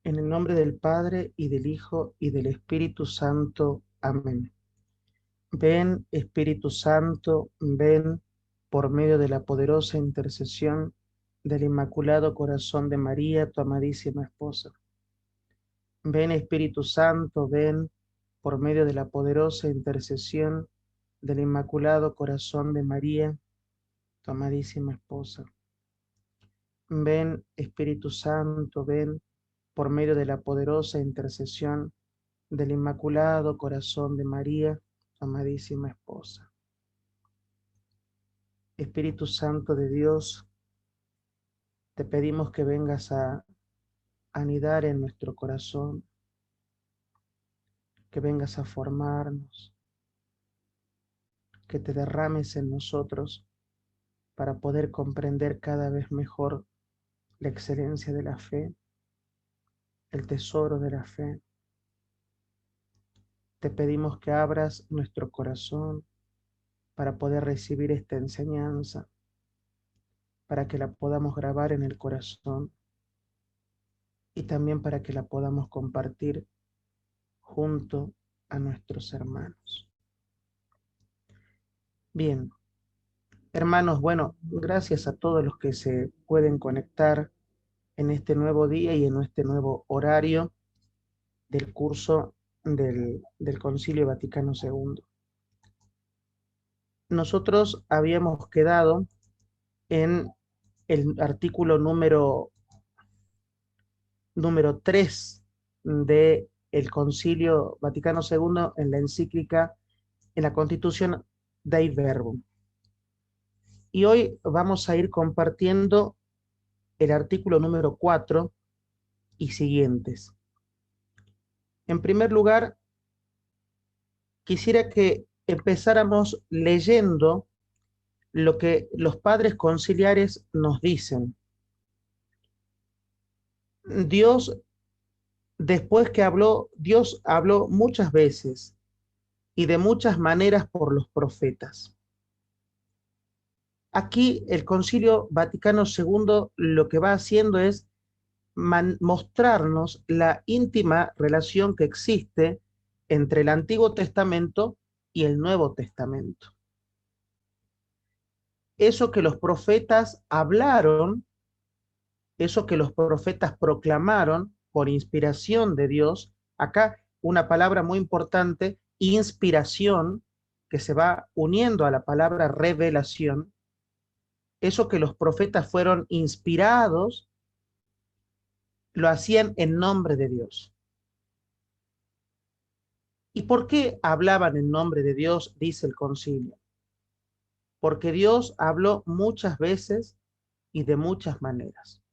En el nombre del Padre, y del Hijo, y del Espíritu Santo. Amén. Ven, Espíritu Santo, ven por medio de la poderosa intercesión del Inmaculado Corazón de María, tu amadísima esposa. Ven, Espíritu Santo, ven por medio de la poderosa intercesión del Inmaculado Corazón de María, tu amadísima esposa. Ven, Espíritu Santo, ven por medio de la poderosa intercesión del Inmaculado Corazón de María, tu amadísima esposa. Espíritu Santo de Dios, te pedimos que vengas a anidar en nuestro corazón, que vengas a formarnos, que te derrames en nosotros para poder comprender cada vez mejor la excelencia de la fe, el tesoro de la fe. Te pedimos que abras nuestro corazón para poder recibir esta enseñanza, para que la podamos grabar en el corazón y también para que la podamos compartir junto a nuestros hermanos. Bien, hermanos, bueno, gracias a todos los que se pueden conectar en este nuevo día y en este nuevo horario del curso del Concilio Vaticano II. Nosotros habíamos quedado en el artículo número 3 del Concilio Vaticano II en la encíclica, en la Constitución Dei Verbum. Y hoy vamos a ir compartiendo el artículo número 4 y siguientes. En primer lugar, quisiera que empezáramos leyendo lo que los padres conciliares nos dicen. Dios, después que habló, Dios habló muchas veces y de muchas maneras por los profetas. Aquí el Concilio Vaticano II lo que va haciendo es mostrarnos la íntima relación que existe entre el Antiguo Testamento y el Nuevo Testamento. Eso que los profetas hablaron, eso que los profetas proclamaron por inspiración de Dios, acá una palabra muy importante, inspiración, que se va uniendo a la palabra revelación, eso que los profetas fueron inspirados, lo hacían en nombre de Dios. ¿Y por qué hablaban en nombre de Dios? Dice el concilio. Porque Dios habló muchas veces y de muchas maneras.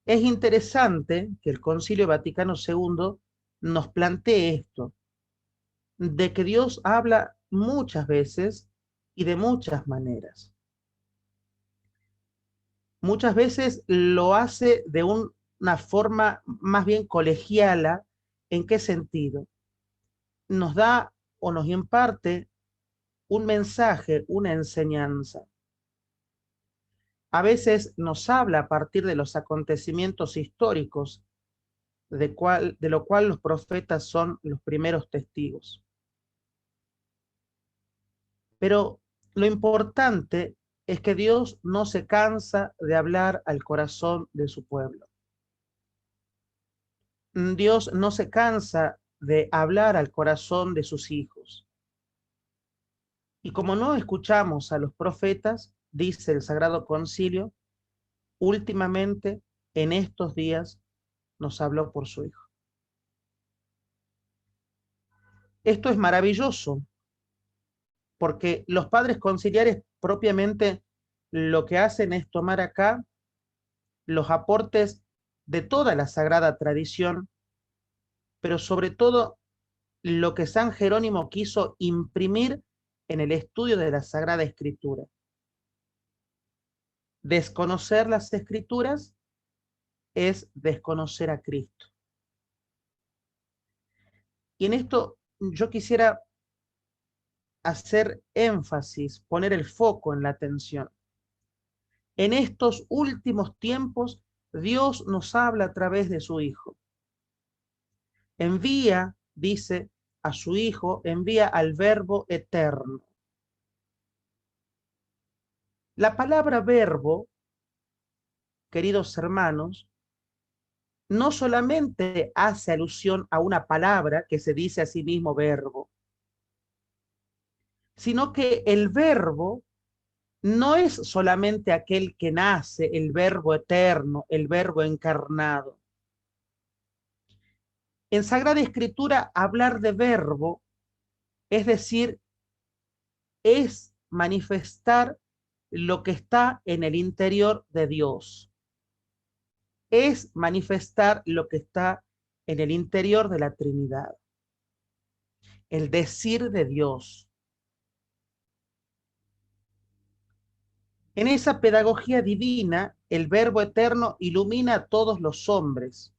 Es interesante que el Concilio Vaticano II nos plantee esto, de que Dios habla muchas veces y de muchas maneras. Muchas veces lo hace de una forma más bien colegiala. ¿En qué sentido? Nos da o nos imparte un mensaje, una enseñanza. A veces nos habla a partir de los acontecimientos históricos, de lo cual los profetas son los primeros testigos. Pero lo importante es que Dios no se cansa de hablar al corazón de su pueblo. Dios no se cansa de hablar al corazón de sus hijos. Y como no escuchamos a los profetas, dice el Sagrado Concilio, últimamente en estos días nos habló por su Hijo. Esto es maravilloso, porque los padres conciliares propiamente lo que hacen es tomar acá los aportes de toda la sagrada tradición, pero sobre todo lo que San Jerónimo quiso imprimir en el estudio de la Sagrada Escritura. Desconocer las Escrituras es desconocer a Cristo. Y en esto yo quisiera hacer énfasis, poner el foco en la atención. En estos últimos tiempos Dios nos habla a través de su Hijo. Envía, dice, a su Hijo, envía al Verbo eterno. La palabra verbo, queridos hermanos, no solamente hace alusión a una palabra que se dice a sí mismo verbo, sino que el verbo no es solamente aquel que nace, el verbo eterno, el verbo encarnado. En Sagrada Escritura, hablar de verbo, es decir, es manifestar lo que está en el interior de Dios. Es manifestar lo que está en el interior de la Trinidad. El decir de Dios. En esa pedagogía divina, el Verbo eterno ilumina a todos los hombres.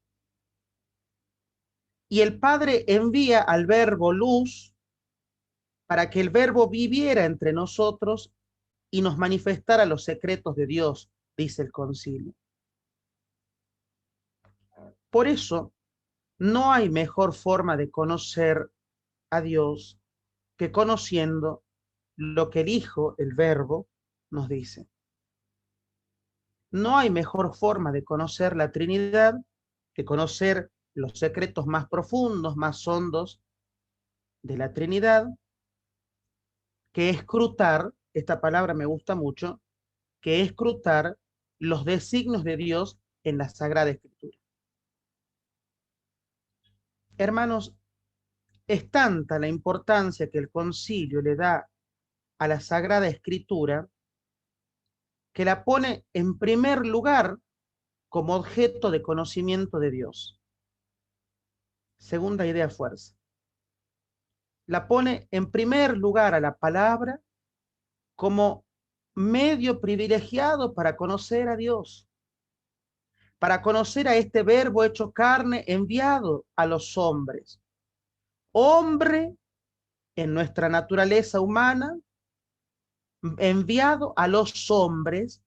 Y el Padre envía al Verbo luz para que el Verbo viviera entre nosotros y nos manifestara los secretos de Dios, dice el concilio. Por eso, no hay mejor forma de conocer a Dios que conociendo lo que el Hijo, el Verbo, nos dice. No hay mejor forma de conocer la Trinidad que conocer los secretos más profundos, más hondos de la Trinidad, que escrutar, esta palabra me gusta mucho, que escrutar los designios de Dios en la Sagrada Escritura. Hermanos, es tanta la importancia que el concilio le da a la Sagrada Escritura que la pone en primer lugar como objeto de conocimiento de Dios. Segunda idea fuerza. La pone en primer lugar a la palabra como medio privilegiado para conocer a Dios, para conocer a este verbo hecho carne enviado a los hombres. Hombre en nuestra naturaleza humana, enviado a los hombres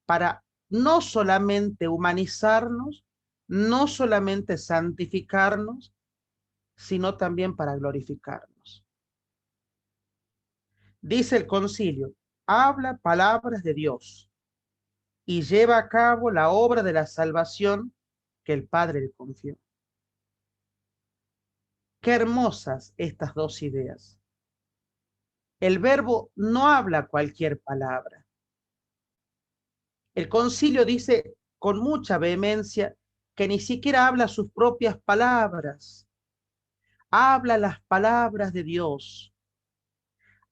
para no solamente humanizarnos, no solamente santificarnos, sino también para glorificarnos. Dice el concilio, habla palabras de Dios y lleva a cabo la obra de la salvación que el Padre le confió. Qué hermosas estas dos ideas. El verbo no habla cualquier palabra. El concilio dice con mucha vehemencia que ni siquiera habla sus propias palabras. Habla las palabras de Dios.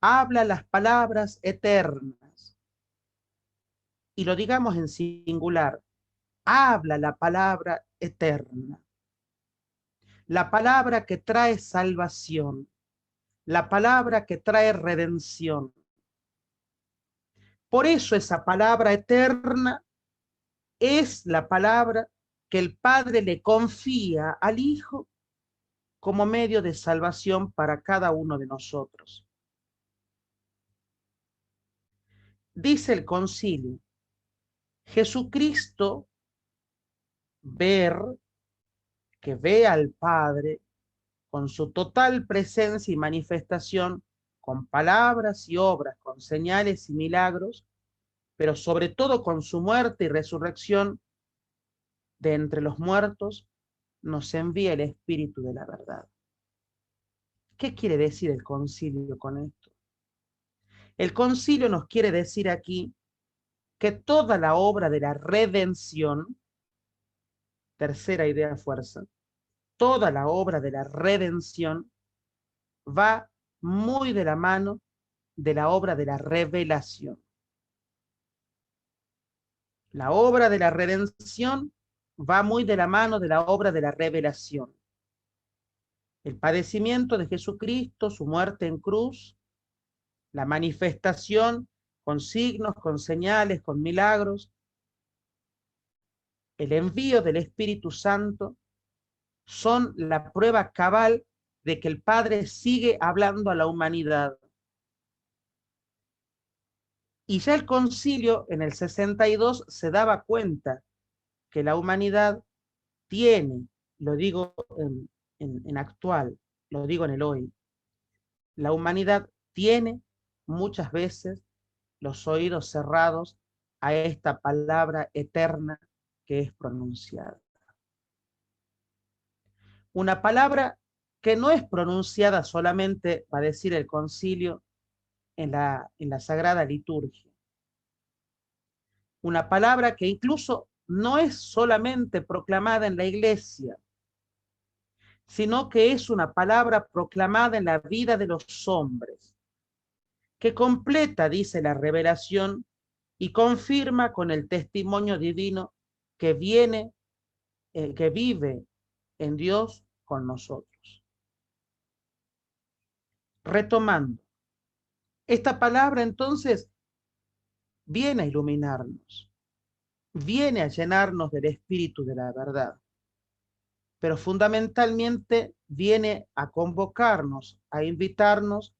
Habla las palabras eternas. Y lo digamos en singular. Habla la palabra eterna. La palabra que trae salvación. La palabra que trae redención. Por eso esa palabra eterna es la palabra que el Padre le confía al Hijo como medio de salvación para cada uno de nosotros. Dice el concilio, Jesucristo que ve al Padre con su total presencia y manifestación, con palabras y obras, con señales y milagros, pero sobre todo con su muerte y resurrección de entre los muertos, nos envía el Espíritu de la verdad. ¿Qué quiere decir el concilio con esto? El concilio nos quiere decir aquí que toda la obra de la redención, tercera idea fuerza, toda la obra de la redención va muy de la mano de la obra de la revelación. La obra de la redención va muy de la mano de la obra de la revelación. El padecimiento de Jesucristo, su muerte en cruz, la manifestación con signos, con señales, con milagros, el envío del Espíritu Santo, son la prueba cabal de que el Padre sigue hablando a la humanidad. Y ya el concilio en el 62 se daba cuenta que la humanidad tiene, lo digo en actual, lo digo en el hoy, la humanidad tiene muchas veces los oídos cerrados a esta palabra eterna que es pronunciada. Una palabra que no es pronunciada solamente, va a decir el concilio, en la Sagrada Liturgia. Una palabra que incluso no es solamente proclamada en la iglesia, sino que es una palabra proclamada en la vida de los hombres, que completa, dice la revelación, y confirma con el testimonio divino que viene, que vive en Dios con nosotros. Retomando, esta palabra entonces viene a iluminarnos, viene a llenarnos del espíritu de la verdad, pero fundamentalmente viene a convocarnos, a invitarnos,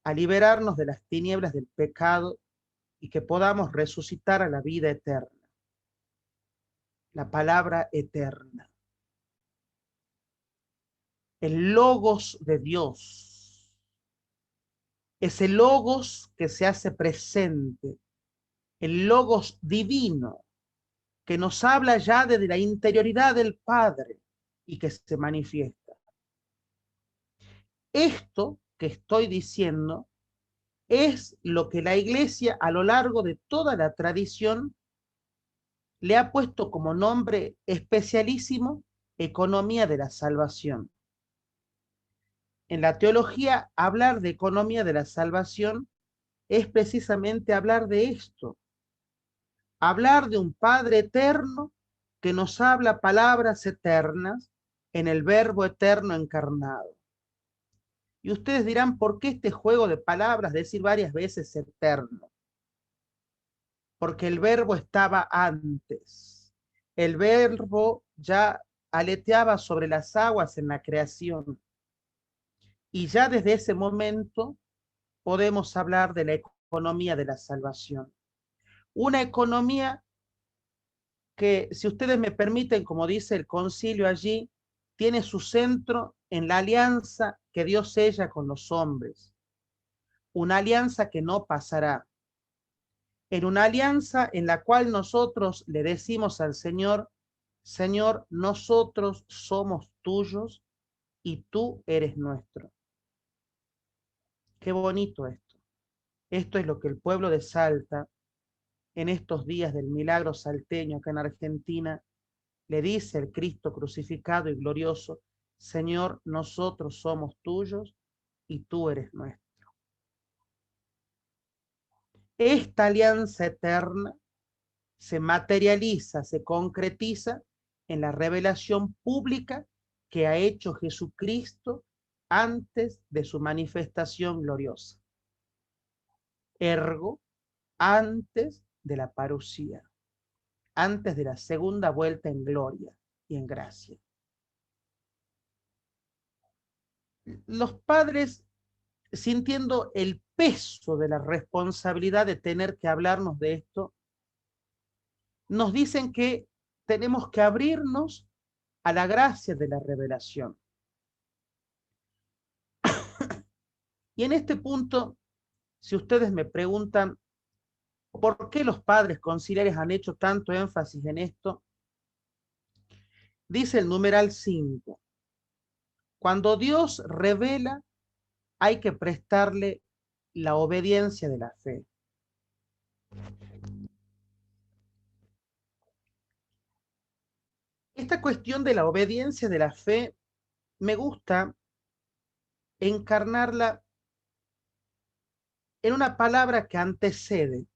a liberarnos de las tinieblas del pecado y que podamos resucitar a la vida eterna. La palabra eterna. El logos de Dios. Ese logos que se hace presente. El logos divino que nos habla ya desde la interioridad del Padre y que se manifiesta. Esto que estoy diciendo es lo que la Iglesia a lo largo de toda la tradición le ha puesto como nombre especialísimo economía de la salvación. En la teología, hablar de economía de la salvación es precisamente hablar de esto, hablar de un Padre eterno que nos habla palabras eternas en el Verbo eterno encarnado. Y ustedes dirán, ¿por qué este juego de palabras, decir varias veces eterno? Porque el Verbo estaba antes. El Verbo ya aleteaba sobre las aguas en la creación. Y ya desde ese momento podemos hablar de la economía de la salvación. Una economía que, si ustedes me permiten, como dice el concilio allí, tiene su centro en la alianza que Dios sella con los hombres. Una alianza que no pasará. En una alianza en la cual nosotros le decimos al Señor, Señor, nosotros somos tuyos y tú eres nuestro. Qué bonito esto. Esto es lo que el pueblo de Salta, en estos días del milagro salteño acá en Argentina, le dice al Cristo crucificado y glorioso, Señor, nosotros somos tuyos y tú eres nuestro. Esta alianza eterna se materializa, se concretiza en la revelación pública que ha hecho Jesucristo antes de su manifestación gloriosa. Ergo, antes de la parusía, antes de la segunda vuelta en gloria y en gracia. Los padres, sintiendo el peso de la responsabilidad de tener que hablarnos de esto, nos dicen que tenemos que abrirnos a la gracia de la revelación. Y en este punto, si ustedes me preguntan por qué los padres conciliares han hecho tanto énfasis en esto, dice el numeral 5. Cuando Dios revela, hay que prestarle la obediencia de la fe. Esta cuestión de la obediencia de la fe me gusta encarnarla en una palabra que antecede.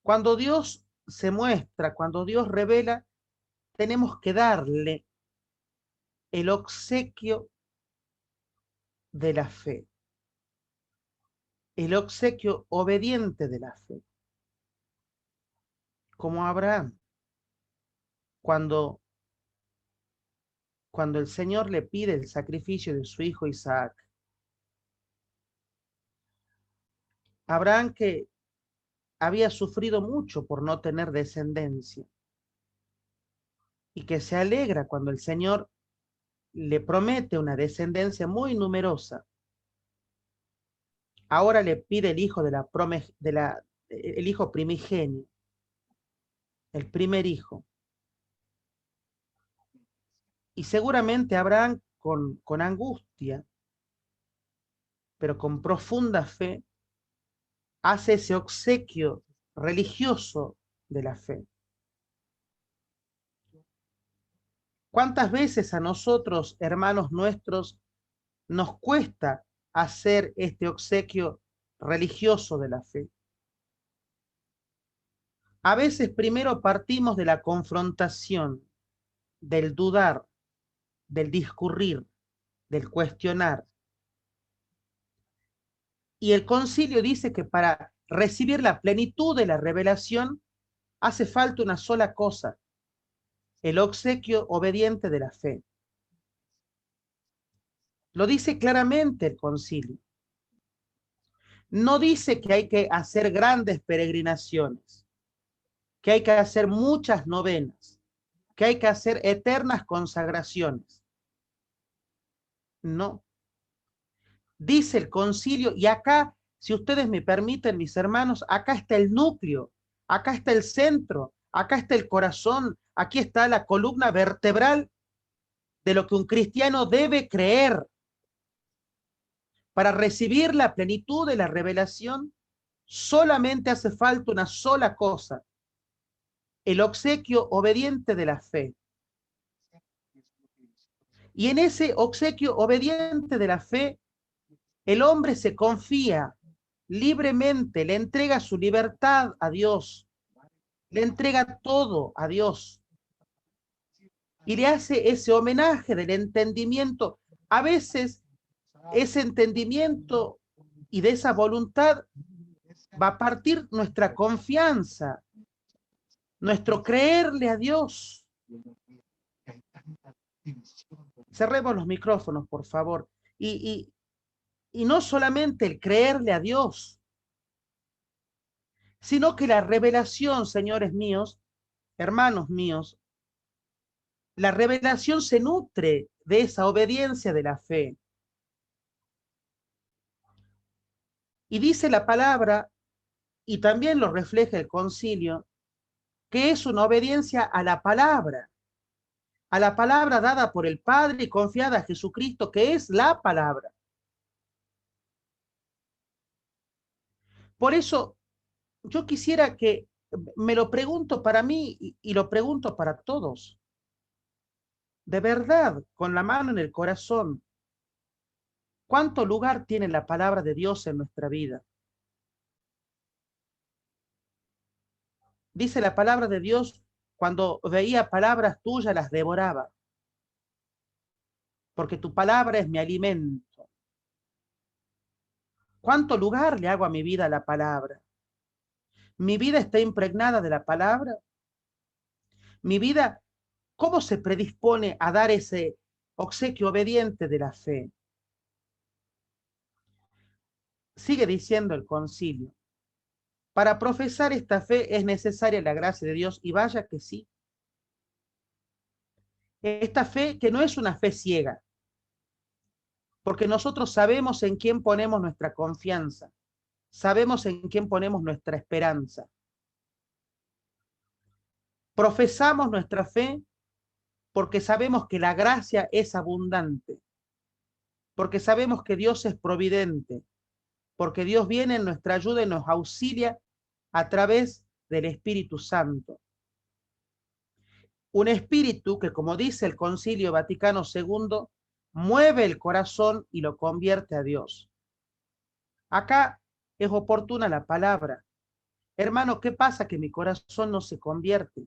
Cuando Dios se muestra, cuando Dios revela, tenemos que darle el obsequio de la fe, el obsequio obediente de la fe, como Abraham, cuando, cuando el Señor le pide el sacrificio de su hijo Isaac. Abraham que había sufrido mucho por no tener descendencia. y que se alegra cuando el Señor le promete una descendencia muy numerosa. Ahora le pide el hijo el hijo primigenio, el primer hijo. Y seguramente Abraham con angustia, pero con profunda fe, hace ese obsequio religioso de la fe. ¿Cuántas veces a nosotros, hermanos nuestros, nos cuesta hacer este obsequio religioso de la fe? A veces primero partimos de la confrontación, del dudar, del discurrir, del cuestionar. Y el concilio dice que para recibir la plenitud de la revelación hace falta una sola cosa, el obsequio obediente de la fe. Lo dice claramente el concilio. No dice que hay que hacer grandes peregrinaciones, que hay que hacer muchas novenas, que hay que hacer eternas consagraciones. No. Dice el concilio, y acá, si ustedes me permiten, mis hermanos, acá está el núcleo, acá está el centro, acá está el corazón, aquí está la columna vertebral de lo que un cristiano debe creer. Para recibir la plenitud de la revelación, solamente hace falta una sola cosa, el obsequio obediente de la fe. Y en ese obsequio obediente de la fe, el hombre se confía libremente, le entrega su libertad a Dios, le entrega todo a Dios y le hace ese homenaje del entendimiento. A veces ese entendimiento y de esa voluntad va a partir nuestra confianza, nuestro creerle a Dios. Cerremos los micrófonos, por favor. Y no solamente el creerle a Dios, sino que la revelación, señores míos, hermanos míos, la revelación se nutre de esa obediencia de la fe. Y dice la palabra, y también lo refleja el concilio, que es una obediencia a la palabra dada por el Padre y confiada a Jesucristo, que es la palabra. Por eso yo quisiera que me lo pregunto para mí y lo pregunto para todos. De verdad, con la mano en el corazón, ¿cuánto lugar tiene la palabra de Dios en nuestra vida? Dice la palabra de Dios, cuando veía palabras tuyas las devoraba, porque tu palabra es mi alimento. ¿Cuánto lugar le hago a mi vida a la palabra? Mi vida está impregnada de la palabra. Mi vida, ¿cómo se predispone a dar ese obsequio obediente de la fe? Sigue diciendo el concilio. Para profesar esta fe es necesaria la gracia de Dios, y vaya que sí. Esta fe que no es una fe ciega, porque nosotros sabemos en quién ponemos nuestra confianza, sabemos en quién ponemos nuestra esperanza. Profesamos nuestra fe porque sabemos que la gracia es abundante, porque sabemos que Dios es providente, porque Dios viene en nuestra ayuda y nos auxilia a través del Espíritu Santo. Un espíritu que, como dice el Concilio Vaticano II, mueve el corazón y lo convierte a Dios. Acá es oportuna la palabra. Hermano, ¿qué pasa? Que mi corazón no se convierte.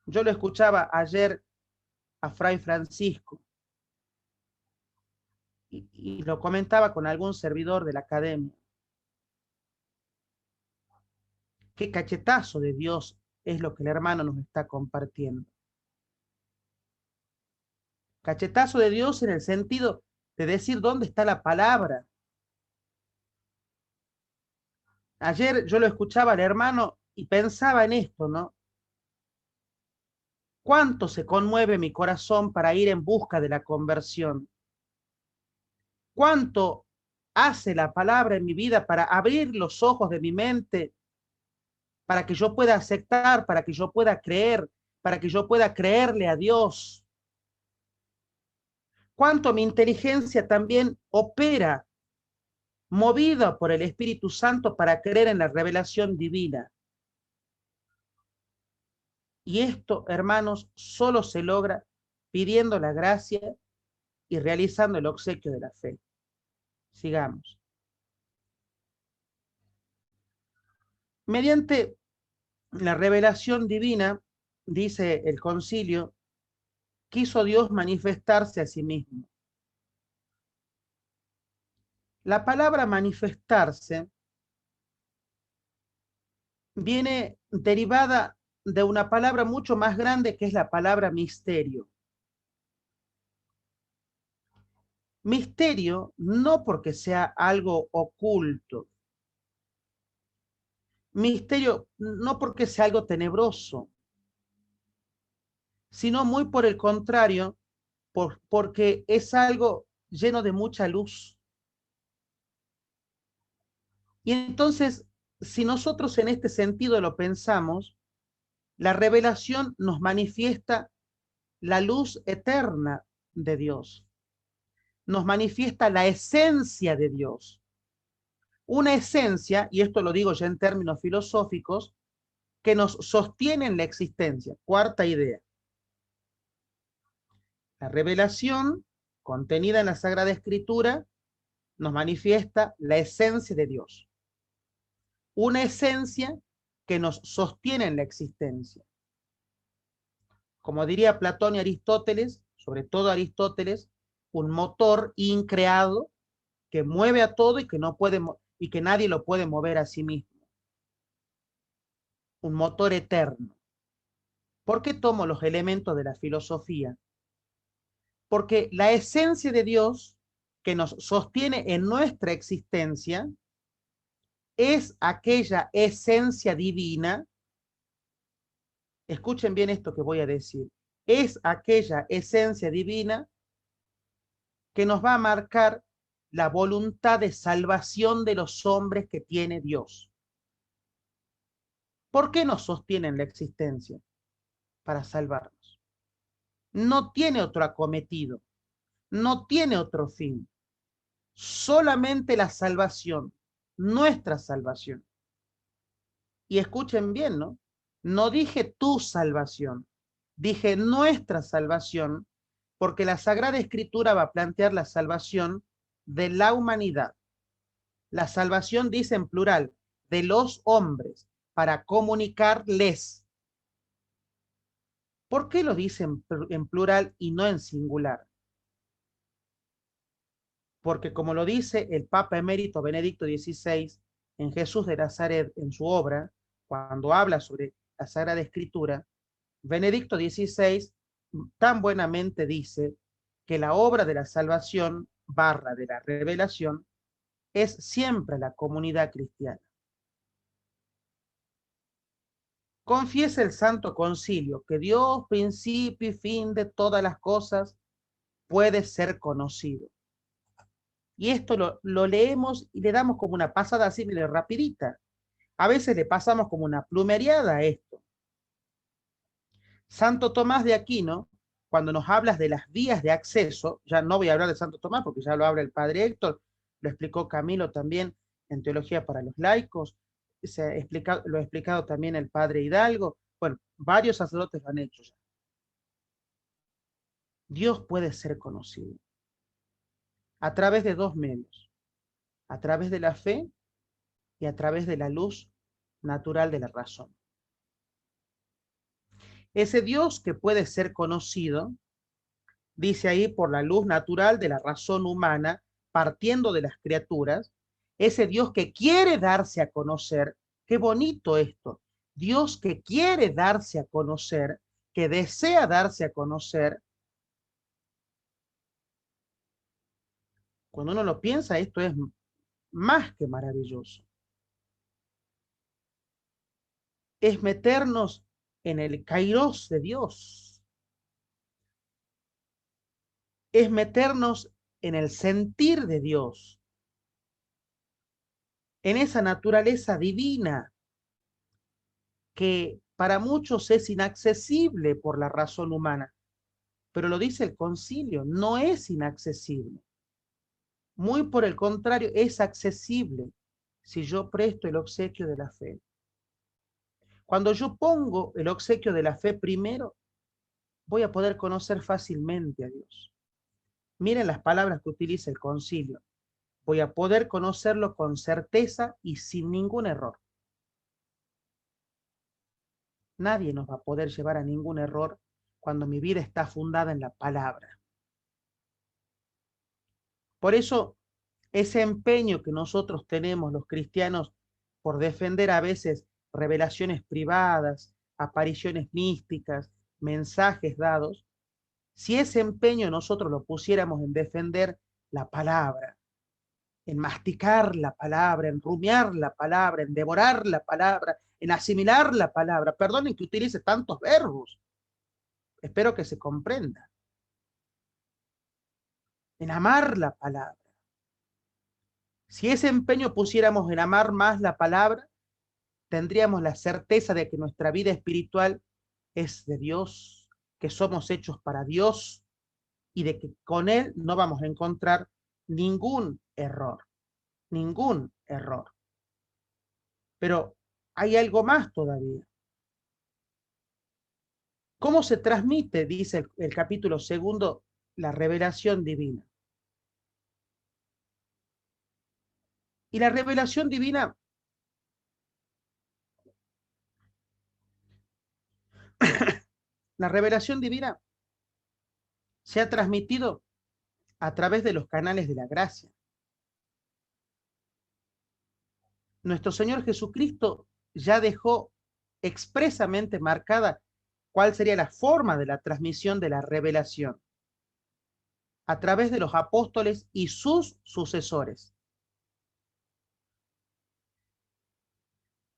Yo lo escuchaba ayer a Fray Francisco y lo comentaba con algún servidor de la academia. Qué cachetazo de Dios es lo que el hermano nos está compartiendo. Cachetazo de Dios en el sentido de decir dónde está la palabra. Ayer yo lo escuchaba al hermano y pensaba en esto, ¿no? Cuánto se conmueve mi corazón para ir en busca de la conversión. Cuánto hace la palabra en mi vida para abrir los ojos de mi mente, para que yo pueda aceptar, para que yo pueda creer, para que yo pueda creerle a Dios. Cuánto mi inteligencia también opera, movida por el Espíritu Santo para creer en la revelación divina. Y esto, hermanos, solo se logra pidiendo la gracia y realizando el obsequio de la fe. Sigamos. Mediante la revelación divina, dice el concilio, quiso Dios manifestarse a sí mismo. La palabra manifestarse viene derivada de una palabra mucho más grande que es la palabra misterio. Misterio no porque sea algo oculto, misterio no porque sea algo tenebroso, sino muy por el contrario, porque es algo lleno de mucha luz. Y entonces, si nosotros en este sentido lo pensamos, la revelación nos manifiesta la luz eterna de Dios, nos manifiesta la esencia de Dios. Una esencia, y esto lo digo ya en términos filosóficos, que nos sostiene en la existencia. Cuarta idea. La revelación contenida en la Sagrada Escritura nos manifiesta la esencia de Dios. Una esencia que nos sostiene en la existencia. Como diría Platón y Aristóteles, sobre todo Aristóteles, un motor increado que mueve a todo y que no puede y que nadie lo puede mover a sí mismo. Un motor eterno. ¿Por qué tomo los elementos de la filosofía? Porque la esencia de Dios que nos sostiene en nuestra existencia es aquella esencia divina. Escuchen bien esto que voy a decir. Es aquella esencia divina que nos va a marcar la voluntad de salvación de los hombres que tiene Dios. ¿Por qué nos sostienen la existencia? Para salvarnos. No tiene otro acometido, no tiene otro fin, solamente la salvación, nuestra salvación. Y escuchen bien, ¿no? No dije tu salvación, dije nuestra salvación, porque la Sagrada Escritura va a plantear la salvación de la humanidad. La salvación dice en plural, de los hombres, para comunicarles. ¿Por qué lo dice en plural y no en singular? Porque como lo dice el Papa emérito Benedicto XVI en Jesús de Nazaret, en su obra, cuando habla sobre la Sagrada Escritura, Benedicto XVI tan buenamente dice que la obra de la salvación barra de la revelación es siempre la comunidad cristiana. Confiesa el Santo Concilio que Dios, principio y fin de todas las cosas, puede ser conocido. Y esto lo leemos y le damos como una pasada así, mire, rapidita. A veces le pasamos como una plumereada a esto. Santo Tomás de Aquino, cuando nos hablas de las vías de acceso, ya no voy a hablar de Santo Tomás porque ya lo habla el padre Héctor, lo explicó Camilo también en Teología para los Laicos, lo ha explicado también el padre Hidalgo, bueno, varios sacerdotes lo han hecho ya. Dios puede ser conocido a través de dos medios, a través de la fe y a través de la luz natural de la razón. Ese Dios que puede ser conocido, dice ahí, por la luz natural de la razón humana, partiendo de las criaturas, ese Dios que quiere darse a conocer, qué bonito esto, Dios que quiere darse a conocer, que desea darse a conocer. Cuando uno lo piensa, esto es más que maravilloso. Es meternos en el kairos de Dios. es meternos en el sentir de Dios, en esa naturaleza divina que para muchos es inaccesible por la razón humana. Pero lo dice el concilio, no es inaccesible. Muy por el contrario, es accesible si yo presto el obsequio de la fe. Cuando yo pongo el obsequio de la fe primero, voy a poder conocer fácilmente a Dios. Miren las palabras que utiliza el concilio. Voy a poder conocerlo con certeza y sin ningún error. Nadie nos va a poder llevar a ningún error cuando mi vida está fundada en la palabra. Por eso, ese empeño que nosotros tenemos los cristianos por defender a veces revelaciones privadas, apariciones místicas, mensajes dados, si ese empeño nosotros lo pusiéramos en defender la palabra, en masticar la palabra, en rumiar la palabra, en devorar la palabra, en asimilar la palabra, perdonen que utilice tantos verbos, espero que se comprenda, en amar la palabra. Si ese empeño pusiéramos en amar más la palabra, tendríamos la certeza de que nuestra vida espiritual es de Dios, que somos hechos para Dios y de que con Él no vamos a encontrar ningún error, ningún error. Pero hay algo más todavía. ¿Cómo se transmite, dice el capítulo segundo, la revelación divina? Y la revelación divina, la revelación divina se ha transmitido a través de los canales de la gracia. Nuestro Señor Jesucristo ya dejó expresamente marcada cuál sería la forma de la transmisión de la revelación a través de los apóstoles y sus sucesores.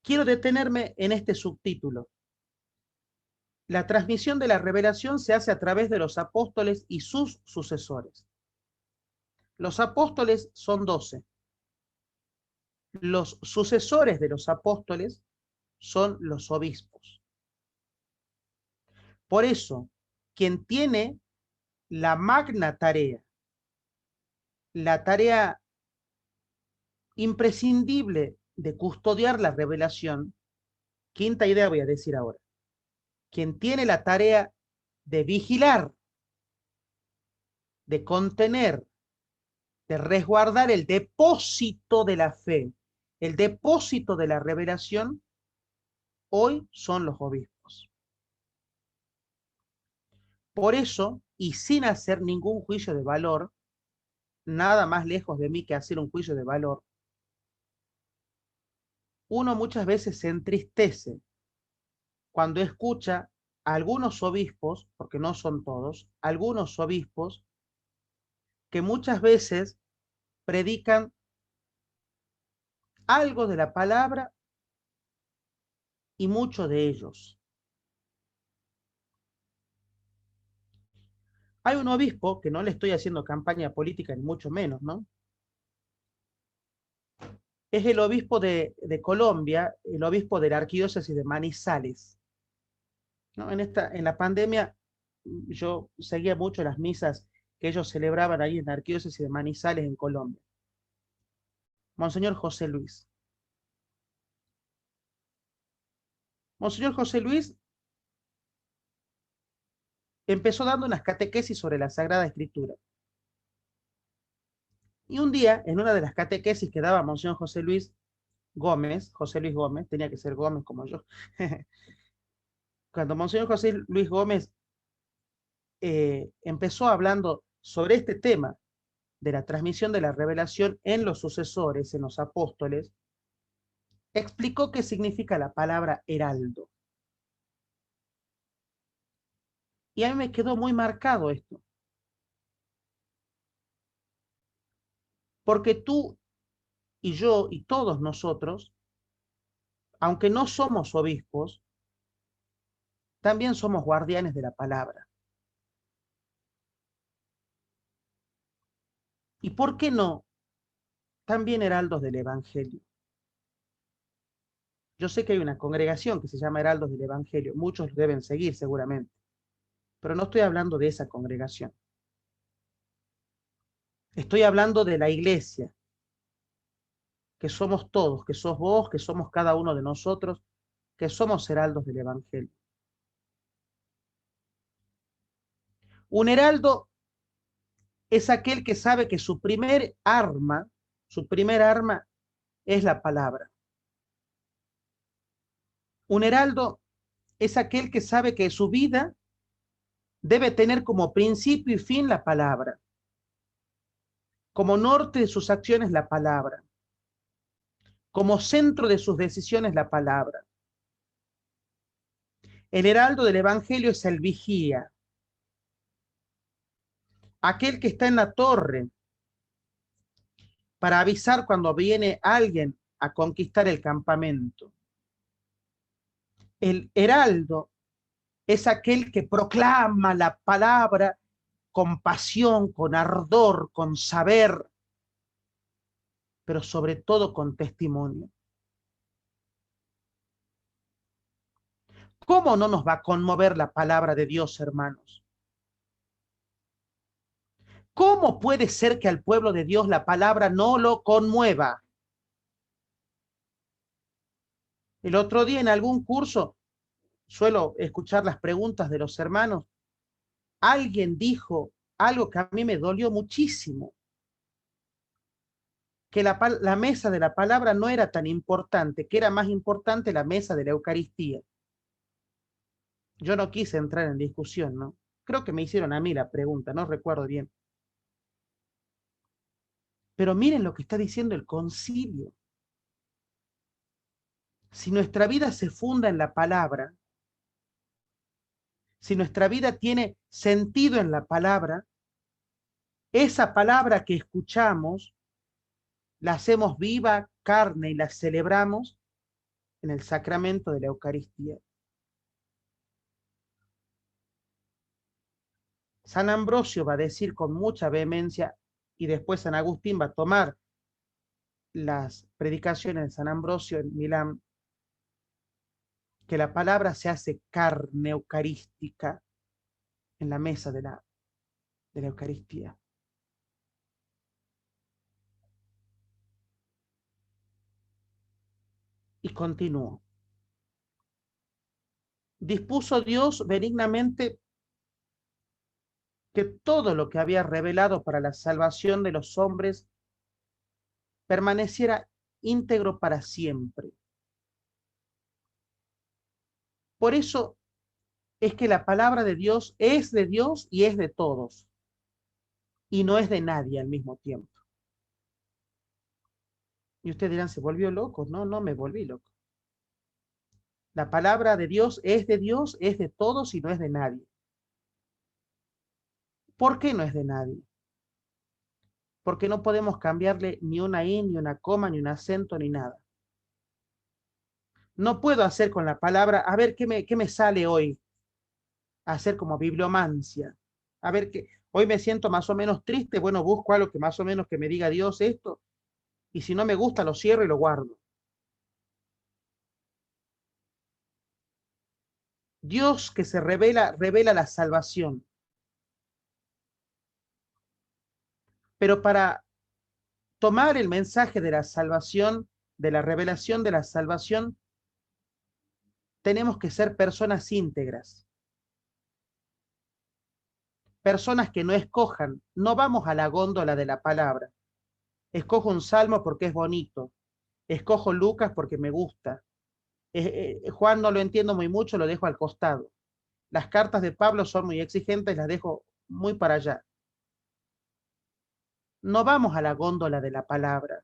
Quiero detenerme en este subtítulo. La transmisión de la revelación se hace a través de los apóstoles y sus sucesores. Los apóstoles son 12. Los sucesores de los apóstoles son los obispos. Por eso, quien tiene la magna tarea, la tarea imprescindible de custodiar la revelación, quinta idea voy a decir ahora, quien tiene la tarea de vigilar, de contener, de resguardar el depósito de la fe, el depósito de la revelación, hoy son los obispos. Por eso, y sin hacer ningún juicio de valor, nada más lejos de mí que hacer un juicio de valor, uno muchas veces se entristece cuando escucha a algunos obispos, porque no son todos, algunos obispos que muchas veces predican algo de la palabra y mucho de ellos. Hay un obispo, que no le estoy haciendo campaña política ni mucho menos, ¿no? Es el obispo de Colombia, el obispo de la arquidiócesis de Manizales, ¿no? En la pandemia yo seguía mucho las misas que ellos celebraban ahí en la arquidiócesis de Manizales, en Colombia. Monseñor José Luis. Monseñor José Luis empezó dando unas catequesis sobre la Sagrada Escritura. Y un día, en una de las catequesis que daba Monseñor José Luis Gómez, tenía que ser Gómez como yo, cuando Monseñor José Luis Gómez empezó hablando sobre este tema de la transmisión de la revelación en los sucesores, en los apóstoles, explicó qué significa la palabra heraldo. Y a mí me quedó muy marcado esto, porque tú y yo y todos nosotros, aunque no somos obispos, también somos guardianes de la palabra. ¿Y por qué no también heraldos del Evangelio? Yo sé que hay una congregación que se llama Heraldos del Evangelio, muchos deben seguir seguramente, pero no estoy hablando de esa congregación. Estoy hablando de la iglesia, que somos todos, que sos vos, que somos cada uno de nosotros, que somos heraldos del Evangelio. Un heraldo es aquel que sabe que su primer arma es la palabra. Un heraldo es aquel que sabe que su vida debe tener como principio y fin la palabra, como norte de sus acciones la palabra, como centro de sus decisiones la palabra. El heraldo del Evangelio es el vigía, aquel que está en la torre para avisar cuando viene alguien a conquistar el campamento. El heraldo es aquel que proclama la palabra con pasión, con ardor, con saber, pero sobre todo con testimonio. ¿Cómo no nos va a conmover la palabra de Dios, hermanos? ¿Cómo puede ser que al pueblo de Dios la palabra no lo conmueva? El otro día en algún curso suelo escuchar las preguntas de los hermanos. Alguien dijo algo que a mí me dolió muchísimo, que la mesa de la palabra no era tan importante, que era más importante la mesa de la Eucaristía. Yo no quise entrar en discusión, ¿no? Creo que me hicieron a mí la pregunta, no recuerdo bien. Pero miren lo que está diciendo el concilio. Si nuestra vida se funda en la palabra, si nuestra vida tiene sentido en la palabra, esa palabra que escuchamos, la hacemos viva, carne y la celebramos en el sacramento de la Eucaristía. San Ambrosio va a decir con mucha vehemencia, y después San Agustín va a tomar las predicaciones de San Ambrosio en Milán, que la palabra se hace carne eucarística en la mesa de la Eucaristía. Y continúo. Dispuso Dios benignamente que todo lo que había revelado para la salvación de los hombres permaneciera íntegro para siempre. Por eso es que la palabra de Dios y es de todos, y no es de nadie al mismo tiempo. Y ustedes dirán, ¿se volvió loco? No, no me volví loco. La palabra de Dios, es de todos y no es de nadie. ¿Por qué no es de nadie? Porque no podemos cambiarle ni una i, ni una coma, ni un acento, ni nada. No puedo hacer con la palabra, a ver qué me sale hoy, hacer como bibliomancia. A ver que hoy me siento más o menos triste, bueno, busco algo que más o menos que me diga Dios esto, y si no me gusta lo cierro y lo guardo. Dios que se revela, revela la salvación. Pero para tomar el mensaje de la salvación, de la revelación de la salvación, tenemos que ser personas íntegras, personas que no escojan, no vamos a la góndola de la palabra. Escojo un salmo porque es bonito, escojo Lucas porque me gusta. Juan no lo entiendo muy mucho, lo dejo al costado. Las cartas de Pablo son muy exigentes, las dejo muy para allá. No vamos a la góndola de la palabra.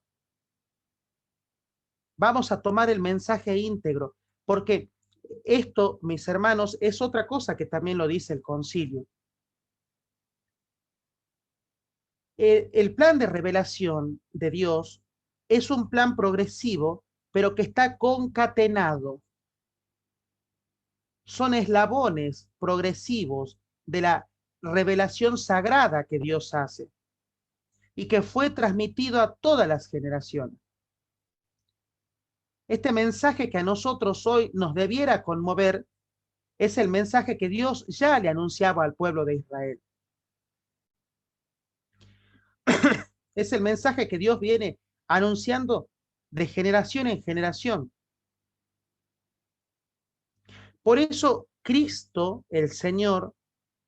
Vamos a tomar el mensaje íntegro, porque esto, mis hermanos, es otra cosa que también lo dice el concilio. El plan de revelación de Dios es un plan progresivo, pero que está concatenado. Son eslabones progresivos de la revelación sagrada que Dios hace. y que fue transmitido a todas las generaciones. Este mensaje que a nosotros hoy nos debiera conmover es el mensaje que Dios ya le anunciaba al pueblo de Israel. Es el mensaje que Dios viene anunciando de generación en generación. Por eso Cristo, el Señor,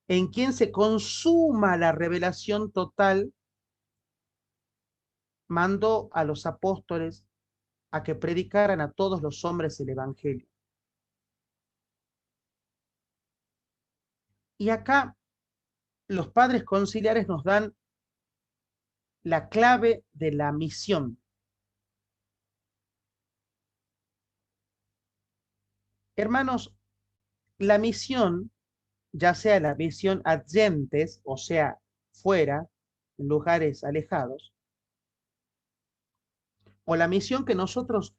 en quien se consuma la revelación total, mandó a los apóstoles a que predicaran a todos los hombres el Evangelio. Y acá los padres conciliares nos dan la clave de la misión. Hermanos, la misión, ya sea la misión adyentes, o sea, fuera, en lugares alejados, o la misión que nosotros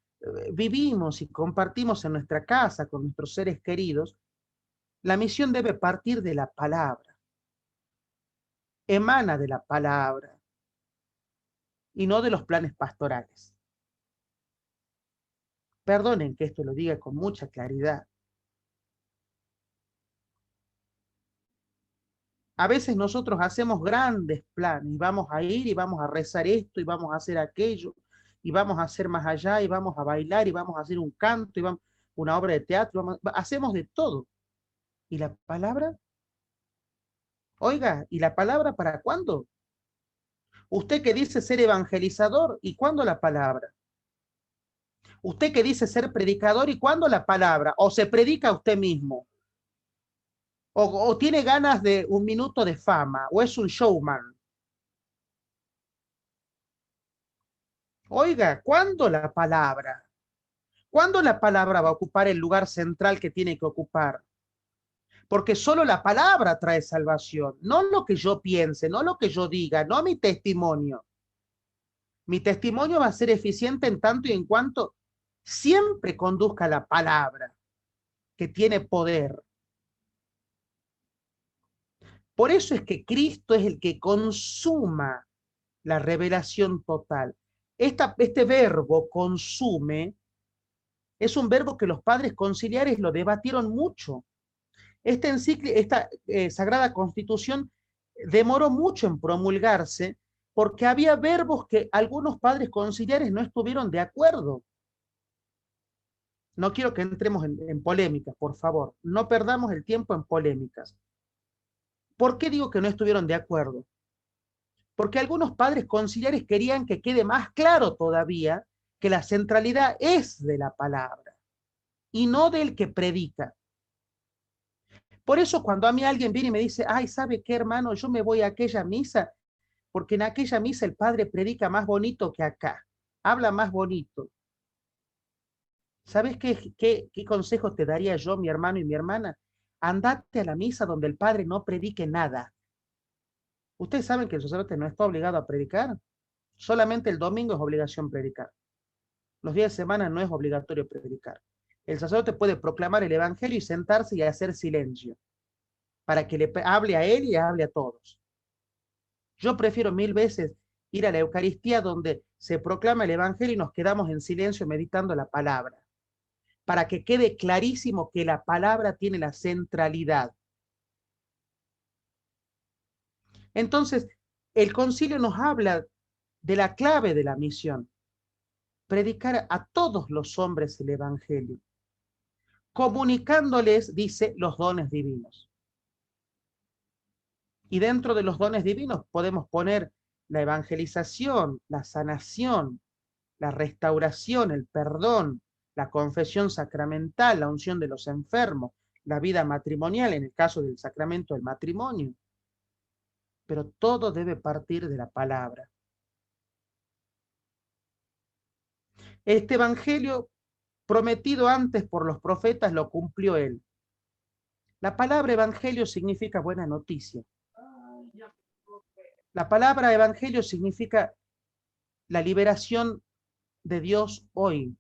vivimos y compartimos en nuestra casa con nuestros seres queridos, la misión debe partir de la palabra, emana de la palabra y no de los planes pastorales. Perdonen que esto lo diga con mucha claridad. A veces nosotros hacemos grandes planes y vamos a ir y vamos a rezar esto y vamos a hacer aquello y vamos a hacer más allá y vamos a bailar y vamos a hacer un canto y vamos una obra de teatro, hacemos de todo. ¿Y la palabra? Oiga, ¿y la palabra para cuándo? Usted que dice ser evangelizador, ¿y cuándo la palabra? Usted que dice ser predicador, ¿y cuándo la palabra? ¿O se predica usted mismo? ¿O tiene ganas de un minuto de fama? ¿O es un showman? Oiga, ¿cuándo la palabra? ¿Cuándo la palabra va a ocupar el lugar central que tiene que ocupar? Porque solo la palabra trae salvación, no lo que yo piense, no lo que yo diga, no mi testimonio. Mi testimonio va a ser eficiente en tanto y en cuanto siempre conduzca la palabra, que tiene poder. Por eso es que Cristo es el que consuma la revelación total. Este verbo consume es un verbo que los padres conciliares lo debatieron mucho. Esta Sagrada Constitución demoró mucho en promulgarse porque había verbos que algunos padres conciliares no estuvieron de acuerdo. No quiero que entremos en polémicas, por favor. No perdamos el tiempo en polémicas. ¿Por qué digo que no estuvieron de acuerdo? Porque algunos padres conciliares querían que quede más claro todavía que la centralidad es de la palabra y no del que predica. Por eso cuando a mí alguien viene y me dice, ay, ¿sabe qué, hermano? Yo me voy a aquella misa, porque en aquella misa el padre predica más bonito que acá, habla más bonito. ¿Sabes qué consejo te daría yo, mi hermano y mi hermana? Andate a la misa donde el padre no predique nada. Ustedes saben que el sacerdote no está obligado a predicar. Solamente el domingo es obligación predicar. Los días de semana no es obligatorio predicar. El sacerdote puede proclamar el evangelio y sentarse y hacer silencio para que le hable a él y hable a todos. Yo prefiero mil veces ir a la Eucaristía donde se proclama el evangelio y nos quedamos en silencio meditando la palabra, para que quede clarísimo que la palabra tiene la centralidad. Entonces, el concilio nos habla de la clave de la misión, predicar a todos los hombres el evangelio, comunicándoles, dice, los dones divinos. Y dentro de los dones divinos podemos poner la evangelización, la sanación, la restauración, el perdón, la confesión sacramental, la unción de los enfermos, la vida matrimonial en el caso del sacramento del matrimonio. Pero todo debe partir de la palabra. Este evangelio prometido antes por los profetas lo cumplió él. La palabra evangelio significa buena noticia. La palabra evangelio significa la liberación de Dios hoy.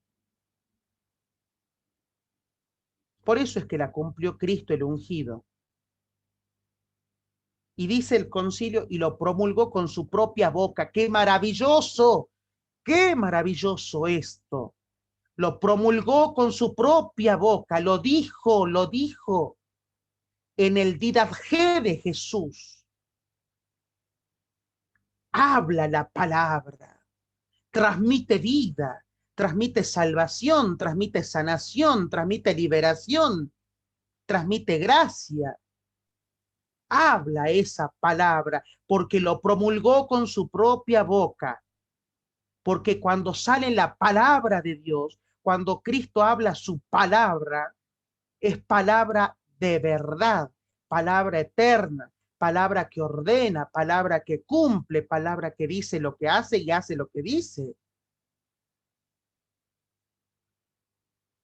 Por eso es que la cumplió Cristo el ungido. Y dice el concilio, y lo promulgó con su propia boca. ¡Qué maravilloso! ¡Qué maravilloso esto! Lo promulgó con su propia boca, lo dijo en el Didaché de Jesús. Habla la palabra, transmite vida, transmite salvación, transmite sanación, transmite liberación, transmite gracia. Habla esa palabra porque lo promulgó con su propia boca. Porque cuando sale la palabra de Dios, cuando Cristo habla su palabra, es palabra de verdad, palabra eterna, palabra que ordena, palabra que cumple, palabra que dice lo que hace y hace lo que dice.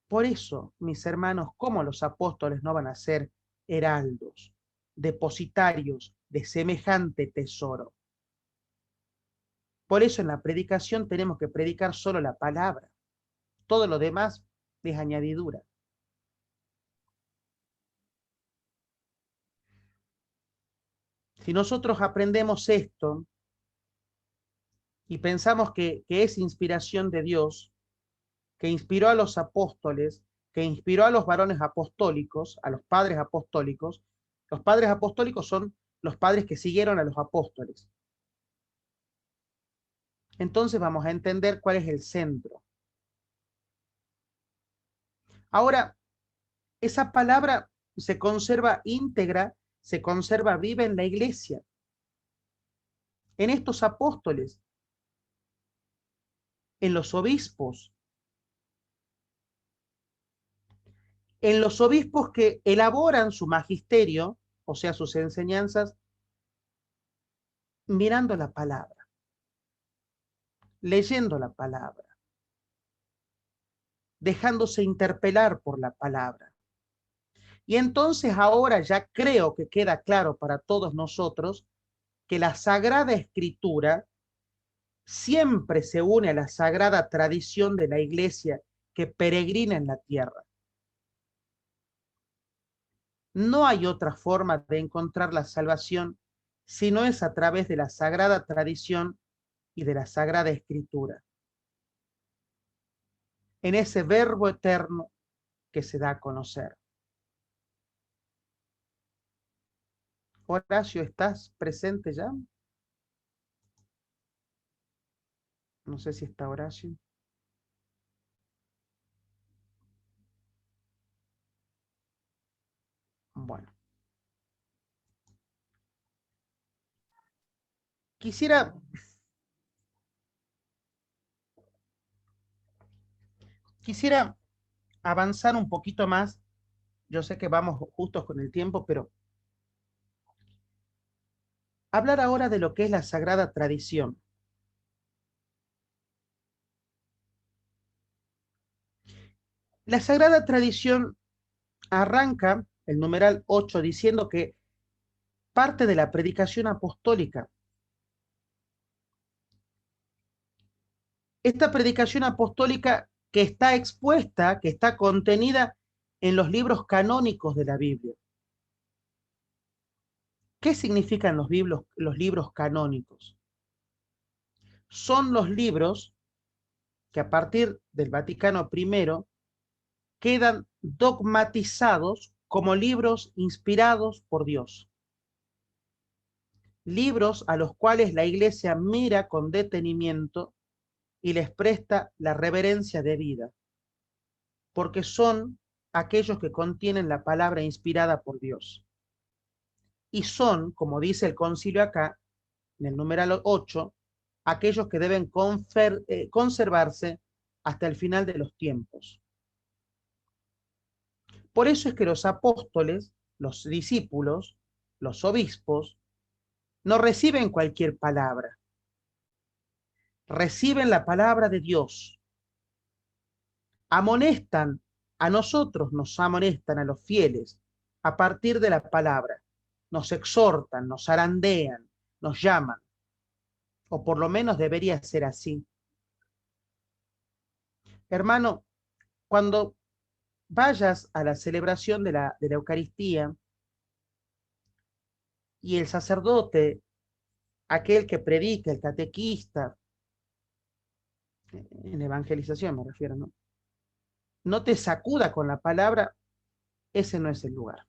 Por eso, mis hermanos, ¿cómo los apóstoles no van a ser heraldos, depositarios de semejante tesoro? Por eso en la predicación tenemos que predicar solo la palabra. Todo lo demás es añadidura. Si nosotros aprendemos esto y pensamos que es inspiración de Dios, que inspiró a los apóstoles, que inspiró a los varones apostólicos, a los padres apostólicos son los padres que siguieron a los apóstoles. Entonces vamos a entender cuál es el centro. Ahora, esa palabra se conserva íntegra, se conserva viva en la iglesia, en estos apóstoles, en los obispos que elaboran su magisterio, o sea, sus enseñanzas, mirando la palabra, leyendo la palabra, dejándose interpelar por la palabra. Y entonces ahora ya creo que queda claro para todos nosotros que la Sagrada Escritura siempre se une a la sagrada tradición de la Iglesia que peregrina en la tierra. No hay otra forma de encontrar la salvación si no es a través de la sagrada tradición y de la Sagrada Escritura, en ese verbo eterno que se da a conocer. Horacio, ¿estás presente ya? No sé si está Horacio. Bueno, quisiera, quisiera avanzar un poquito más. Yo sé que vamos justos con el tiempo, pero hablar ahora de lo que es la sagrada tradición. La sagrada tradición arranca el numeral 8 diciendo que parte de la predicación apostólica. Esta predicación apostólica que está expuesta, que está contenida en los libros canónicos de la Biblia. ¿Qué significan los libros canónicos? Son los libros que a partir del Vaticano I quedan dogmatizados como libros inspirados por Dios. Libros a los cuales la Iglesia mira con detenimiento y les presta la reverencia debida, porque son aquellos que contienen la palabra inspirada por Dios. Y son, como dice el concilio acá, en el numeral 8, aquellos que deben conservarse hasta el final de los tiempos. Por eso es que los apóstoles, los discípulos, los obispos, no reciben cualquier palabra, reciben la palabra de Dios, amonestan a nosotros, nos amonestan a los fieles a partir de la palabra, nos exhortan, nos zarandean, nos llaman, o por lo menos debería ser así. Hermano, cuando vayas a la celebración de la Eucaristía, Y el sacerdote, aquel que predica, el catequista, en evangelización me refiero, ¿no? No te sacuda con la palabra, ese no es el lugar.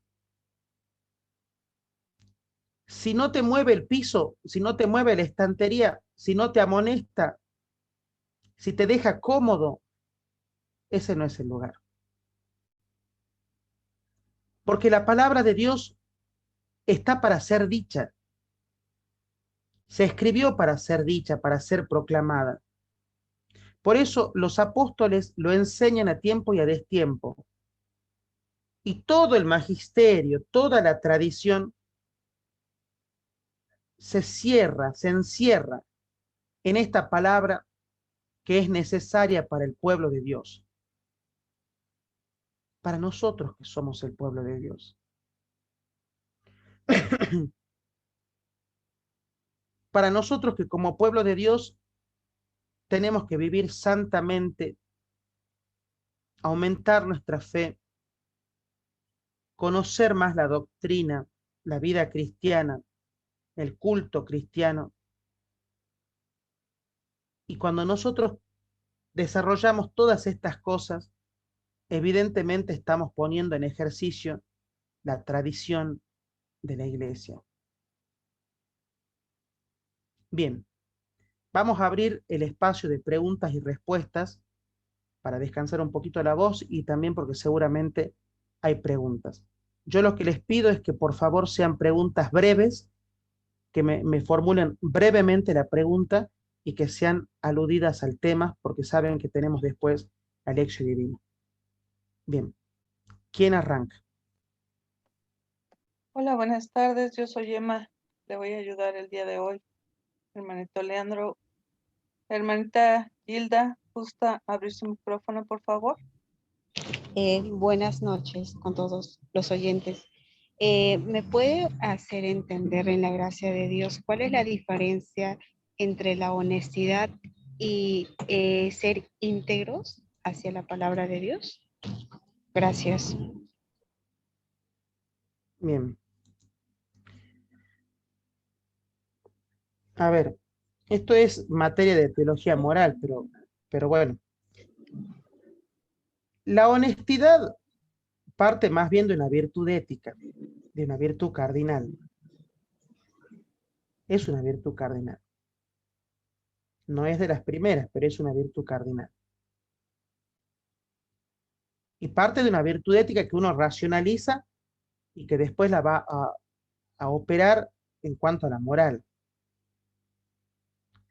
Si no te mueve el piso, si no te mueve la estantería, si no te amonesta, si te deja cómodo, ese no es el lugar. Porque la palabra de Dios está para ser dicha. Se escribió para ser dicha, para ser proclamada. Por eso los apóstoles lo enseñan a tiempo y a destiempo. Y todo el magisterio, toda la tradición se encierra en esta palabra que es necesaria para el pueblo de Dios, para nosotros que somos el pueblo de Dios. Para nosotros que como pueblo de Dios tenemos que vivir santamente, aumentar nuestra fe, conocer más la doctrina, la vida cristiana, el culto cristiano. Y cuando nosotros desarrollamos todas estas cosas, evidentemente estamos poniendo en ejercicio la tradición de la iglesia. Bien, vamos a abrir el espacio de preguntas y respuestas para descansar un poquito la voz y también porque seguramente hay preguntas. Yo lo que les pido es que por favor sean preguntas breves, que me formulen brevemente la pregunta y que sean aludidas al tema, porque saben que tenemos después la lección divina. Bien, ¿quién arranca? Hola, buenas tardes. Yo soy Emma. Le voy a ayudar el día de hoy. Hermanito Leandro. Hermanita Gilda, ¿gusta abrir su micrófono, por favor? Buenas noches con todos los oyentes. ¿Me puede hacer entender en la gracia de Dios cuál es la diferencia entre la honestidad y ser íntegros hacia la palabra de Dios? Gracias. Bien. A ver, esto es materia de teología moral, pero bueno, la honestidad parte más bien de una virtud ética, de una virtud cardinal. Es una virtud cardinal. No es de las primeras, pero es una virtud cardinal. Y parte de una virtud ética que uno racionaliza y que después la va a operar en cuanto a la moral.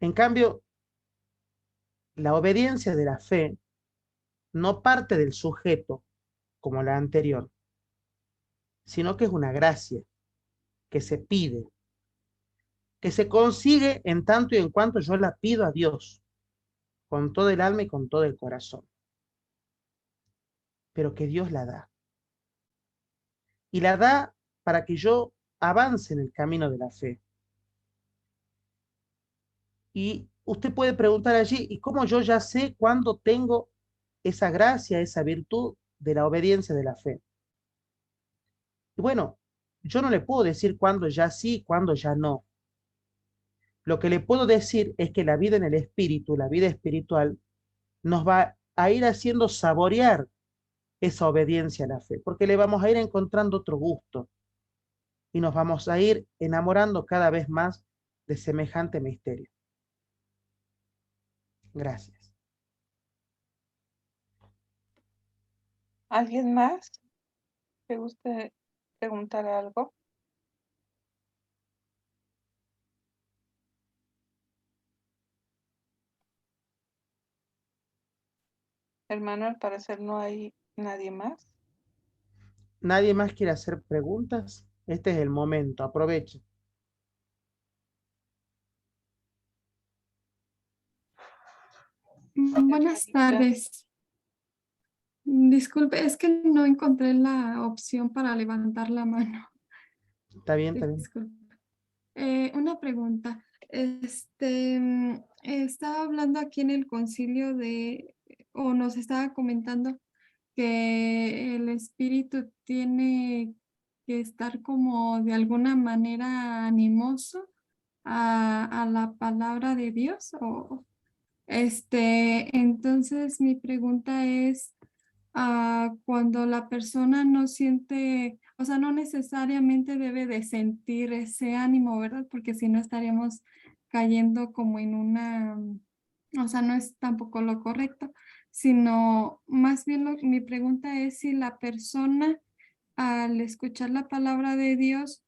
En cambio, la obediencia de la fe no parte del sujeto como la anterior, sino que es una gracia que se pide, que se consigue en tanto y en cuanto yo la pido a Dios, con todo el alma y con todo el corazón, pero que Dios la da. Y la da para que yo avance en el camino de la fe. Y usted puede preguntar allí, ¿y cómo yo ya sé cuándo tengo esa gracia, esa virtud de la obediencia de la fe? Y bueno, yo no le puedo decir cuándo ya sí, cuándo ya no. Lo que le puedo decir es que la vida en el espíritu, la vida espiritual, nos va a ir haciendo saborear esa obediencia a la fe, porque le vamos a ir encontrando otro gusto y nos vamos a ir enamorando cada vez más de semejante misterio. Gracias. ¿Alguien más que guste preguntar algo? Hermano, al parecer no hay nadie más. ¿Nadie más quiere hacer preguntas? Este es el momento, aproveche. Buenas tardes. Disculpe, es que no encontré la opción para levantar la mano. ¿Está bien? ¿Está bien? Disculpe. Una pregunta. Estaba hablando aquí en el concilio o nos estaba comentando que el espíritu tiene que estar como de alguna manera animoso a la palabra de Dios. Entonces mi pregunta es, cuando la persona no siente, o sea, no necesariamente debe de sentir ese ánimo, ¿verdad? Porque si no estaríamos cayendo como en una, o sea, no es tampoco lo correcto, sino más bien mi pregunta es si la persona al escuchar la palabra de Dios,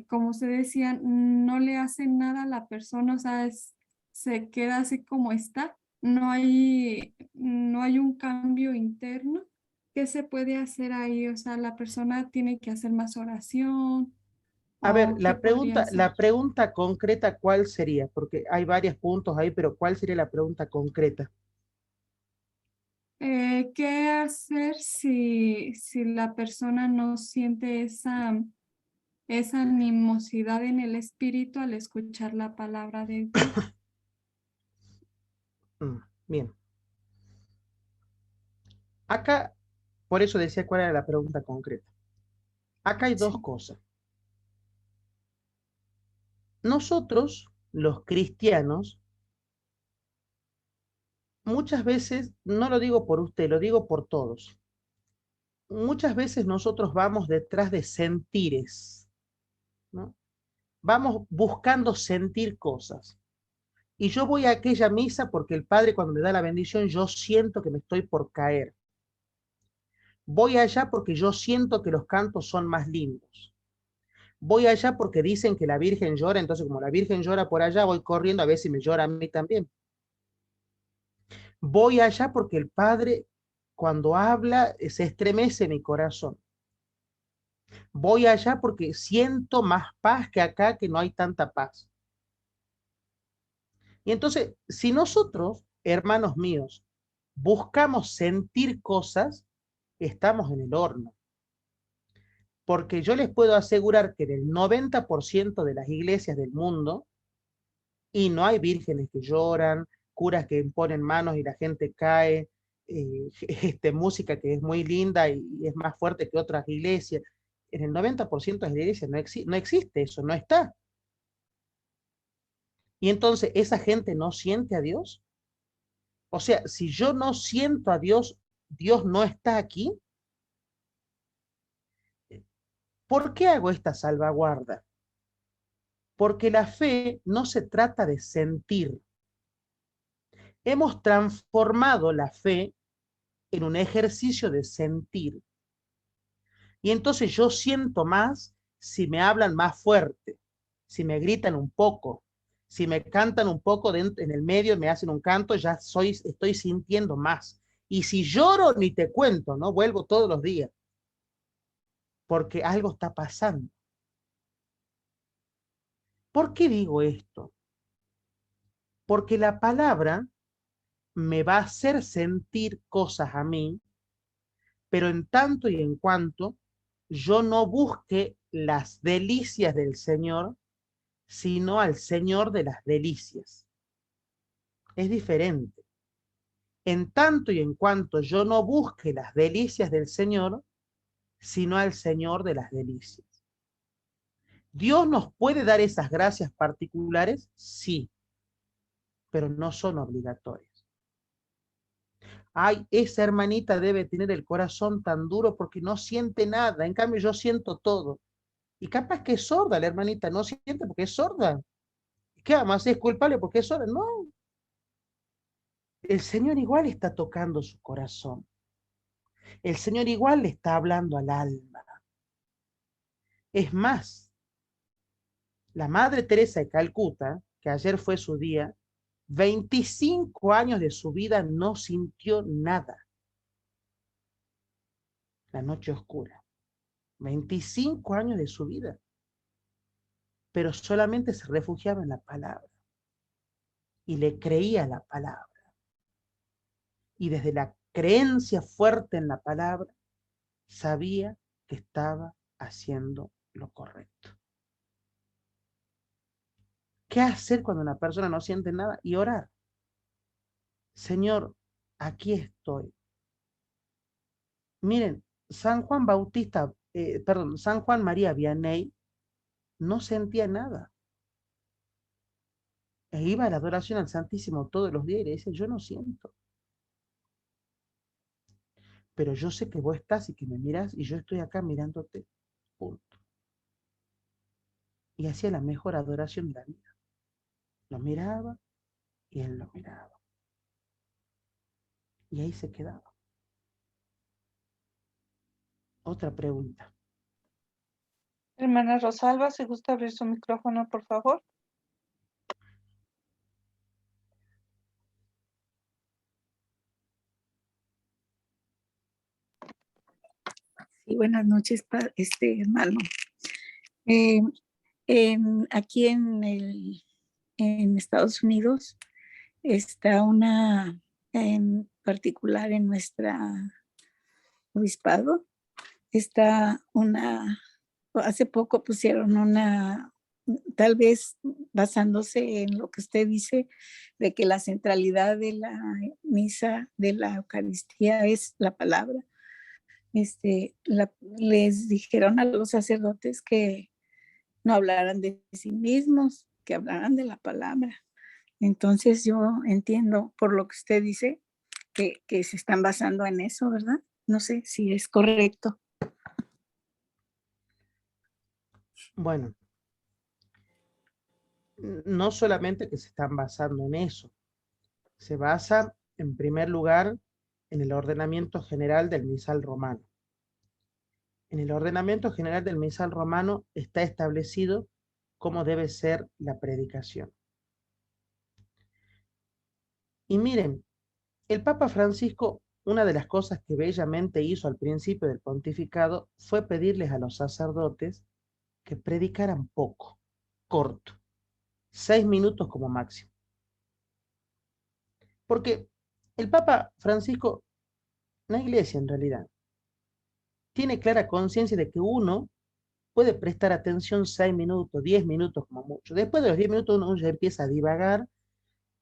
como se decía, no le hace nada a la persona, o sea, se queda así como está, no hay un cambio interno. ¿Qué se puede hacer ahí? O sea, la persona tiene que hacer más oración A ver, o qué podría hacer. la pregunta concreta, ¿cuál sería? Porque hay varios puntos ahí, pero ¿cuál sería la pregunta concreta? ¿Qué hacer si la persona no siente esa animosidad en el espíritu al escuchar la palabra de Dios? Bien. Acá, por eso decía cuál era la pregunta concreta. Acá hay dos Sí. cosas. Nosotros, los cristianos, muchas veces, no lo digo por usted, lo digo por todos. Muchas veces nosotros vamos detrás de sentires, ¿no? Vamos buscando sentir cosas. Y yo voy a aquella misa porque el Padre cuando me da la bendición, yo siento que me estoy por caer. Voy allá porque yo siento que los cantos son más lindos. Voy allá porque dicen que la Virgen llora, entonces como la Virgen llora por allá, voy corriendo a ver si me llora a mí también. Voy allá porque el Padre, cuando habla, se estremece mi corazón. Voy allá porque siento más paz que acá, que no hay tanta paz. Y entonces, si nosotros, hermanos míos, buscamos sentir cosas, estamos en el horno. Porque yo les puedo asegurar que en el 90% de las iglesias del mundo, y no hay vírgenes que lloran, curas que imponen manos y la gente cae, música que es muy linda y es más fuerte que otras iglesias. En el 90% de las iglesias no existe eso, no está. Y entonces, ¿esa gente no siente a Dios? O sea, si yo no siento a Dios, Dios no está aquí. ¿Por qué hago esta salvaguarda? Porque la fe no se trata de sentir. Hemos transformado la fe en un ejercicio de sentir. Y entonces yo siento más si me hablan más fuerte, si me gritan un poco, si me cantan un poco en el medio, me hacen un canto, estoy sintiendo más. Y si lloro, ni te cuento, ¿no? Vuelvo todos los días, porque algo está pasando. ¿Por qué digo esto? Porque la palabra me va a hacer sentir cosas a mí, pero en tanto y en cuanto yo no busque las delicias del Señor, sino al Señor de las delicias. Es diferente. En tanto y en cuanto yo no busque las delicias del Señor, sino al Señor de las delicias. ¿Dios nos puede dar esas gracias particulares? Sí, pero no son obligatorias. Ay, esa hermanita debe tener el corazón tan duro porque no siente nada, en cambio yo siento todo. Y capaz que es sorda la hermanita, no siente porque es sorda. ¿Qué vamos? ¿Es culpable porque es sorda? No, el Señor igual está tocando su corazón. El Señor igual le está hablando al alma. Es más, la Madre Teresa de Calcuta, que ayer fue su día, 25 años de su vida no sintió nada. La noche oscura. 25 años de su vida. Pero solamente se refugiaba en la palabra. Y le creía la palabra. Y desde la creencia fuerte en la palabra, sabía que estaba haciendo lo correcto. ¿Qué hacer cuando una persona no siente nada? Y orar. Señor, aquí estoy. Miren, San Juan Bautista San Juan María Vianney no sentía nada. E iba a la adoración al Santísimo todos los días y le decía, yo no siento. Pero yo sé que vos estás y que me mirás y yo estoy acá mirándote. Punto. Y hacía la mejor adoración de la vida. Lo miraba y él lo miraba. Y ahí se quedaba. Otra pregunta. Hermana Rosalba, si gusta abrir su micrófono, por favor. Sí, buenas noches, hermano. Eh, aquí en Estados Unidos está una, en particular en nuestra obispado, está hace poco pusieron tal vez basándose en lo que usted dice, de que la centralidad de la misa, de la Eucaristía es la palabra. Les dijeron a los sacerdotes que no hablaran de sí mismos, que hablaran de la palabra. Entonces yo entiendo por lo que usted dice que se están basando en eso, ¿verdad? No sé si es correcto. Bueno, no solamente que se están basando en eso, se basa en primer lugar en el ordenamiento general del misal romano. En el ordenamiento general del misal romano está establecido cómo debe ser la predicación. Y miren, el Papa Francisco, una de las cosas que bellamente hizo al principio del pontificado fue pedirles a los sacerdotes que predicaran poco, corto, 6 minutos como máximo. Porque el Papa Francisco, la Iglesia en realidad, tiene clara conciencia de que uno puede prestar atención 6 minutos, 10 minutos como mucho. Después de los 10 minutos uno ya empieza a divagar,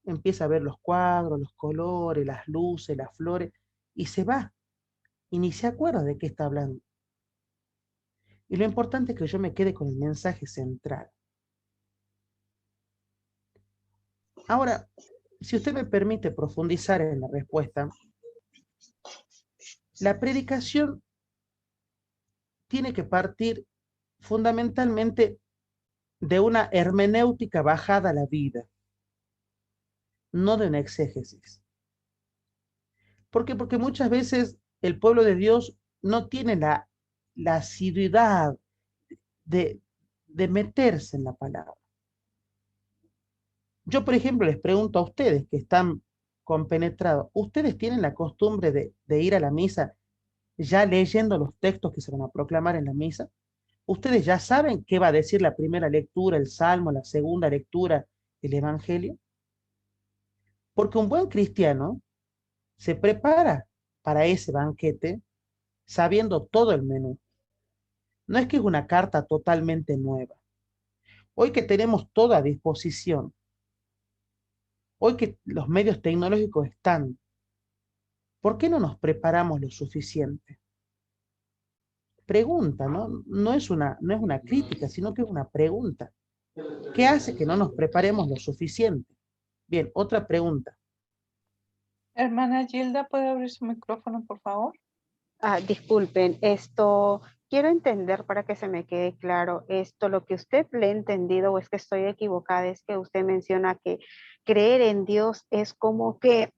empieza a ver los cuadros, los colores, las luces, las flores, y se va, y ni se acuerda de qué está hablando. Y lo importante es que yo me quede con el mensaje central. Ahora, si usted me permite profundizar en la respuesta, la predicación tiene que partir fundamentalmente de una hermenéutica bajada a la vida, no de una exégesis. ¿Por qué? Porque muchas veces el pueblo de Dios no tiene la asiduidad de, de meterse en la palabra. Yo, por ejemplo, les pregunto a ustedes que están compenetrados, ¿ustedes tienen la costumbre de ir a la misa ya leyendo los textos que se van a proclamar en la misa? ¿Ustedes ya saben qué va a decir la primera lectura, el salmo, la segunda lectura, el evangelio? Porque un buen cristiano se prepara para ese banquete sabiendo todo el menú. No es que es una carta totalmente nueva. Hoy que tenemos todo a disposición, hoy que los medios tecnológicos están, ¿por qué no nos preparamos lo suficiente? Pregunta, ¿no? No es una crítica, sino que es una pregunta. ¿Qué hace que no nos preparemos lo suficiente? Bien, otra pregunta. Hermana Gilda, ¿puede abrir su micrófono, por favor? Disculpen, quiero entender para que se me quede claro lo que usted le ha entendido o es que estoy equivocada, es que usted menciona que creer en Dios es como que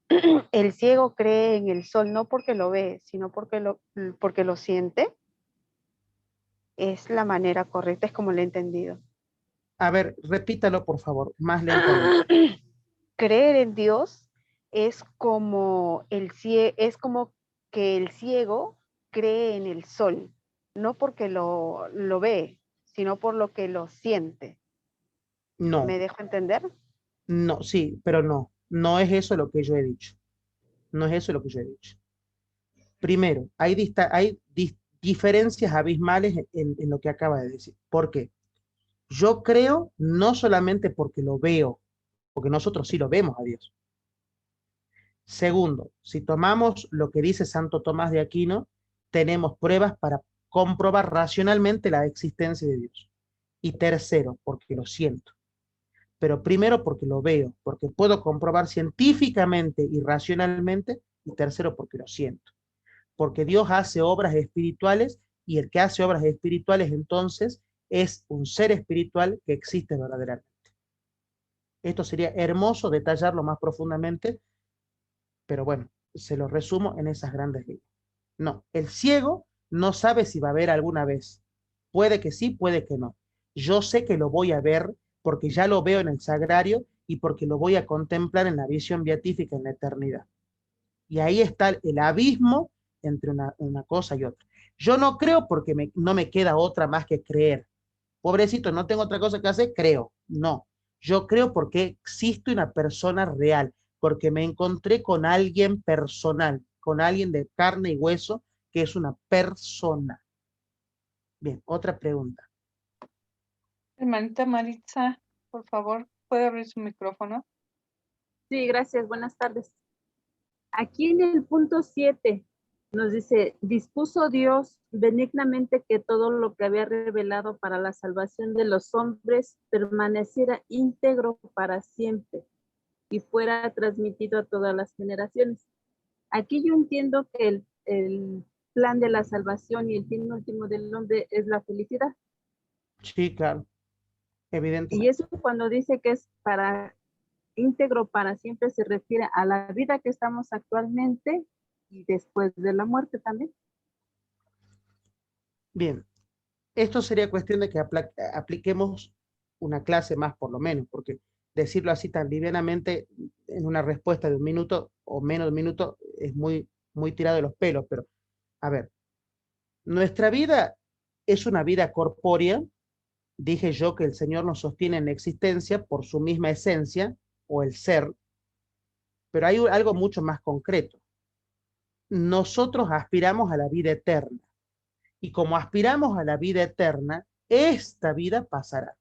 el ciego cree en el sol, no porque lo ve, sino porque lo siente. Es la manera correcta, es como lo he entendido. A ver, repítalo, por favor, más lentamente. Creer en Dios es como es como que el ciego cree en el sol, no porque lo ve, sino por lo que lo siente. No, ¿Me dejo entender? no, sí, pero no. No es eso lo que yo he dicho. No es eso lo que yo he dicho. Primero, hay diferencias abismales en lo que acaba de decir. ¿Por qué? Yo creo no solamente porque lo veo, porque nosotros sí lo vemos a Dios. Segundo, si tomamos lo que dice Santo Tomás de Aquino, tenemos pruebas para comprobar racionalmente la existencia de Dios. Y tercero, porque lo siento. Pero primero porque lo veo, porque puedo comprobar científicamente y racionalmente, y tercero porque lo siento. Porque Dios hace obras espirituales y el que hace obras espirituales entonces es un ser espiritual que existe verdaderamente. Esto sería hermoso detallarlo más profundamente, pero bueno, se lo resumo en esas grandes líneas. No, el ciego no sabe si va a ver alguna vez. Puede que sí, puede que no. Yo sé que lo voy a ver porque ya lo veo en el sagrario y porque lo voy a contemplar en la visión beatífica en la eternidad. Y ahí está el abismo entre una cosa y otra. Yo no creo porque no me queda otra más que creer. Pobrecito, no tengo otra cosa que hacer, creo. No, yo creo porque existe una persona real, porque me encontré con alguien personal, con alguien de carne y hueso, que es una persona. Bien, otra pregunta. Hermanita Maritza, por favor, ¿puede abrir su micrófono? Sí, gracias. Buenas tardes. Aquí en el punto 7 nos dice, dispuso Dios benignamente que todo lo que había revelado para la salvación de los hombres permaneciera íntegro para siempre y fuera transmitido a todas las generaciones. Aquí yo entiendo que el plan de la salvación y el fin último del hombre es la felicidad. Sí, claro, Y evidentemente. eso cuando dice que es para íntegro para siempre se refiere a la vida que estamos actualmente y después de la muerte también. Bien, esto sería cuestión de que apliquemos una clase más por lo menos, porque decirlo así tan livianamente en una respuesta de un minuto o menos de un minuto es muy tirado de los pelos, pero a ver, nuestra vida es una vida corpórea. Dije yo que el Señor nos sostiene en la existencia por su misma esencia o el ser, pero hay algo mucho más concreto. Nosotros aspiramos a la vida eterna y como aspiramos a la vida eterna, esta vida pasará.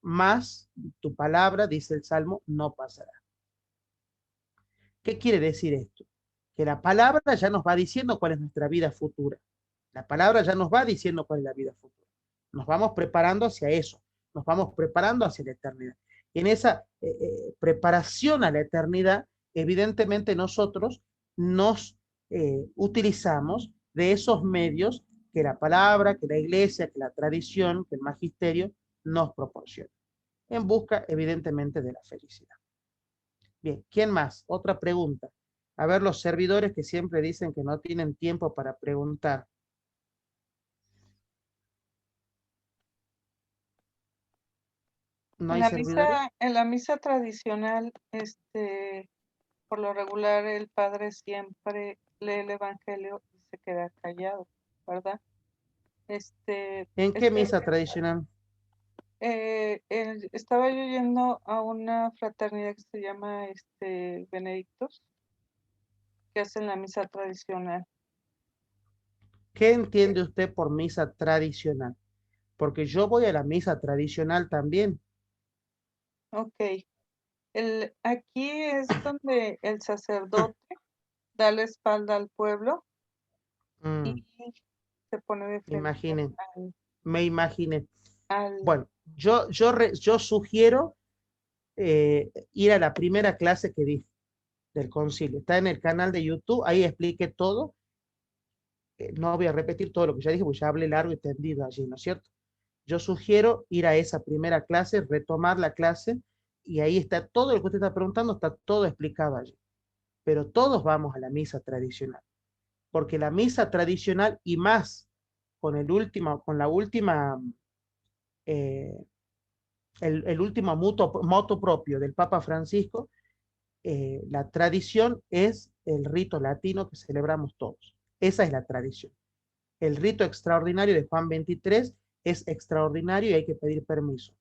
Más tu palabra, dice el Salmo, no pasará. ¿Qué quiere decir esto? Que la palabra ya nos va diciendo cuál es nuestra vida futura. La palabra ya nos va diciendo cuál es la vida futura. Nos vamos preparando hacia eso, nos vamos preparando hacia la eternidad. Y en esa preparación a la eternidad, evidentemente nosotros nos utilizamos de esos medios que la palabra, que la iglesia, que la tradición, que el magisterio nos proporciona, en busca evidentemente de la felicidad. Bien, ¿quién más? Otra pregunta. A ver, los servidores que siempre dicen que no tienen tiempo para preguntar. ¿No hay servidores? En la misa tradicional, por lo regular el padre siempre lee el evangelio y se queda callado, ¿verdad? ¿En qué misa tradicional? Estaba yo yendo a una fraternidad que se llama Benedictos, que hacen la misa tradicional. ¿Qué entiende usted por misa tradicional? Porque yo voy a la misa tradicional también. Ok. Aquí es donde el sacerdote da la espalda al pueblo y se pone de frente Imaginen, al, me imaginé. al- Bueno, yo sugiero ir a la primera clase que di del concilio. Está en el canal de YouTube, ahí expliqué todo. No voy a repetir todo lo que ya dije, porque ya hablé largo y tendido allí, ¿no es cierto? Yo sugiero ir a esa primera clase, retomar la clase, y ahí está todo lo que usted está preguntando, está todo explicado allí. Pero todos vamos a la misa tradicional, porque la misa tradicional y más con la última, eh, el último moto propio del Papa Francisco, la tradición es el rito latino que celebramos todos. Esa es la tradición. El rito extraordinario de Juan 23 es extraordinario y hay que pedir permiso.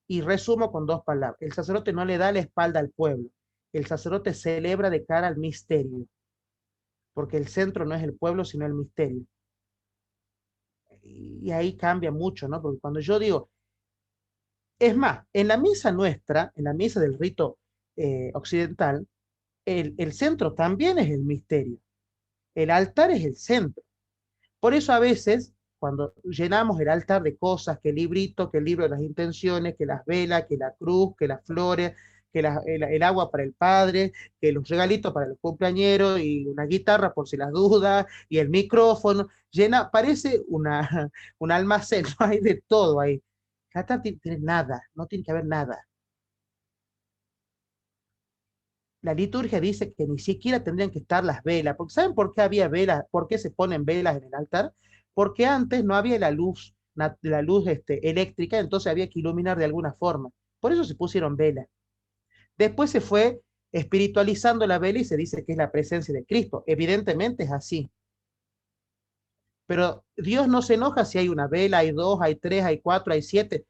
Y resumo con dos palabras. El sacerdote no le da la espalda al pueblo. El sacerdote celebra de cara al misterio, porque el centro no es el pueblo, sino el misterio. Y ahí cambia mucho, ¿no? Porque cuando yo digo, es más, en la misa nuestra, en la misa del rito occidental, el centro también es el misterio. El altar es el centro. Por eso a veces cuando llenamos el altar de cosas, que el librito, que el libro de las intenciones, que las velas, que la cruz, que las flores, que el agua para el padre, que los regalitos para el cumpleañero y una guitarra por si las dudas y el micrófono, llena, parece un almacén, ¿no? Hay de todo ahí. Acá tiene nada, no tiene que haber nada. La liturgia dice que ni siquiera tendrían que estar las velas, porque ¿saben por qué había velas? ¿Por qué se ponen velas en el altar? Porque antes no había la luz eléctrica, entonces había que iluminar de alguna forma. Por eso se pusieron velas. Después se fue espiritualizando la vela y se dice que es la presencia de Cristo. Evidentemente es así. Pero Dios no se enoja si hay una vela, hay dos, hay tres, hay cuatro, hay siete.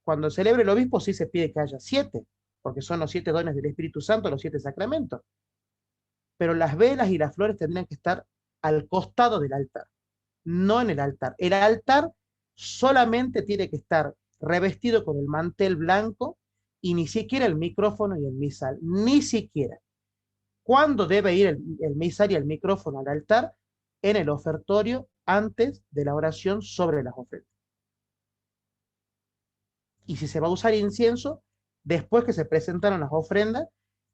Cuando celebra el obispo sí se pide que haya siete, porque son los 7 dones del Espíritu Santo, los 7 sacramentos. Pero las velas y las flores tendrían que estar al costado del altar, no en el altar. El altar solamente tiene que estar revestido con el mantel blanco y ni siquiera el micrófono y el misal, ni siquiera. ¿Cuándo debe ir el misal y el micrófono al altar? En el ofertorio antes de la oración sobre las ofrendas. Y si se va a usar incienso, después que se presentaron las ofrendas,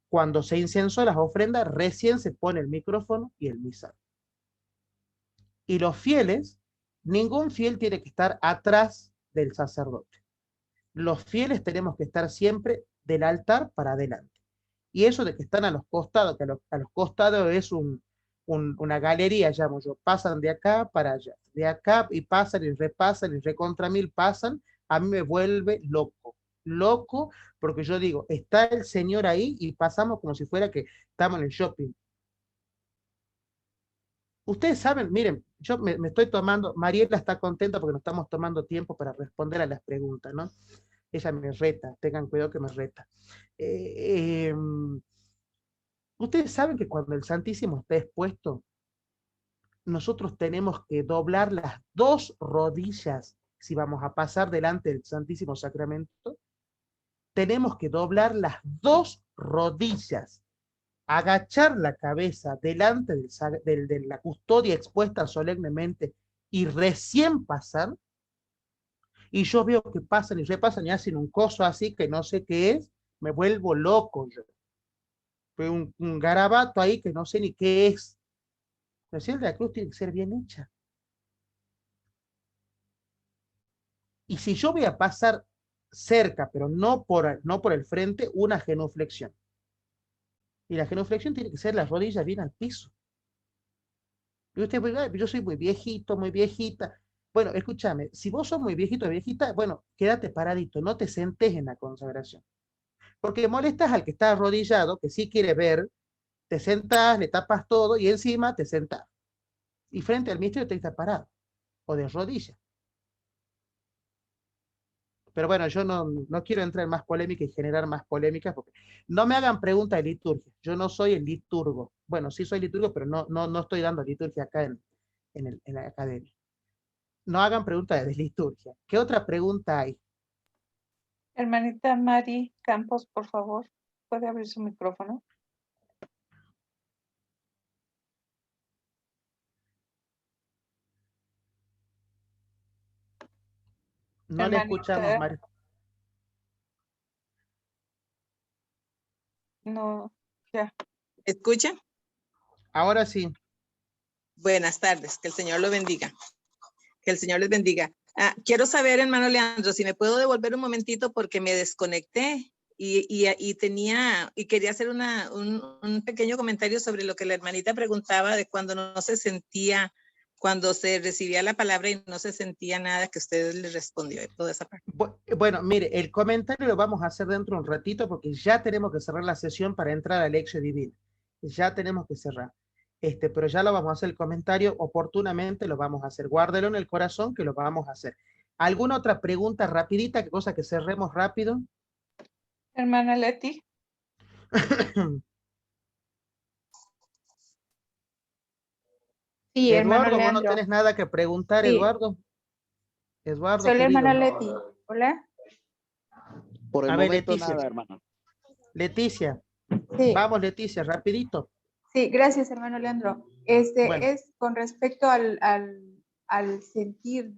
cuando se incensó las ofrendas, recién se pone el micrófono y el misal. Y los fieles, ningún fiel tiene que estar atrás del sacerdote. Los fieles tenemos que estar siempre del altar para adelante. Y eso de que están a los costados, que a los costados es una galería, llamo yo, pasan de acá para allá, de acá y pasan y recontra mil pasan, a mí me vuelve loco, porque yo digo, está el Señor ahí y pasamos como si fuera que estamos en el shopping. Ustedes saben, miren, yo me estoy tomando, Mariela está contenta porque nos estamos tomando tiempo para responder a las preguntas, ¿no? Ella me reta, tengan cuidado que me reta. Ustedes saben que cuando el Santísimo está expuesto, nosotros tenemos que doblar las 2 rodillas si vamos a pasar delante del Santísimo Sacramento. Tenemos que doblar las 2 rodillas, agachar la cabeza delante de la custodia expuesta solemnemente y recién pasar. Y yo veo que pasan y repasan y hacen un coso así que no sé qué es, me vuelvo loco yo. Fue un garabato ahí que no sé ni qué es. La señal de la cruz tiene que ser bien hecha. Y si yo voy a pasar cerca, pero no por el frente, una genuflexión. Y la genuflexión tiene que ser las rodillas bien al piso. Y usted, yo soy muy viejito, muy viejita. Bueno, escúchame, si vos sos muy viejito o viejita, bueno, quédate paradito, no te sentes en la consagración. Porque molestas al que está arrodillado, que sí quiere ver, te sentás, le tapas todo y encima te sentás. Y frente al misterio te está parado, o de rodillas. Pero bueno, yo no quiero entrar en más polémica y generar más polémicas, porque no me hagan preguntas de liturgia. Yo no soy el liturgo. Bueno, sí soy liturgo, pero no estoy dando liturgia acá en la academia. No hagan preguntas de liturgia. ¿Qué otra pregunta hay? Hermanita Mari Campos, por favor, ¿puede abrir su micrófono? No le Hermanita, escuchamos, María. no, ya. ¿Escucha? Ahora sí. Buenas tardes, que el Señor lo bendiga. Que el Señor les bendiga. Quiero saber, hermano Leandro, si me puedo devolver un momentito porque me desconecté y quería hacer un pequeño comentario sobre lo que la hermanita preguntaba de cuando no se sentía, cuando se recibía la palabra y no se sentía nada que usted le respondió y toda esa parte. Bueno, mire, el comentario lo vamos a hacer dentro de un ratito porque ya tenemos que cerrar la sesión para entrar a Lección Divina. Ya tenemos que cerrar. Pero ya lo vamos a hacer el comentario oportunamente, lo vamos a hacer. Guárdelo en el corazón que lo vamos a hacer. ¿Alguna otra pregunta rapidita? ¿Qué cosa que cerremos rápido? Hermana Leti. Sí, hermano Eduardo, vos no Leandro. tenés nada que preguntar, Sí. Eduardo. Eduardo, Soy la hermana querido. Leti. Hola. Por el A ver, momento Leticia. nada, hermano. Leticia. Sí. Vamos, Leticia, rapidito. Sí, gracias, hermano Leandro. Bueno. Es con respecto al al sentir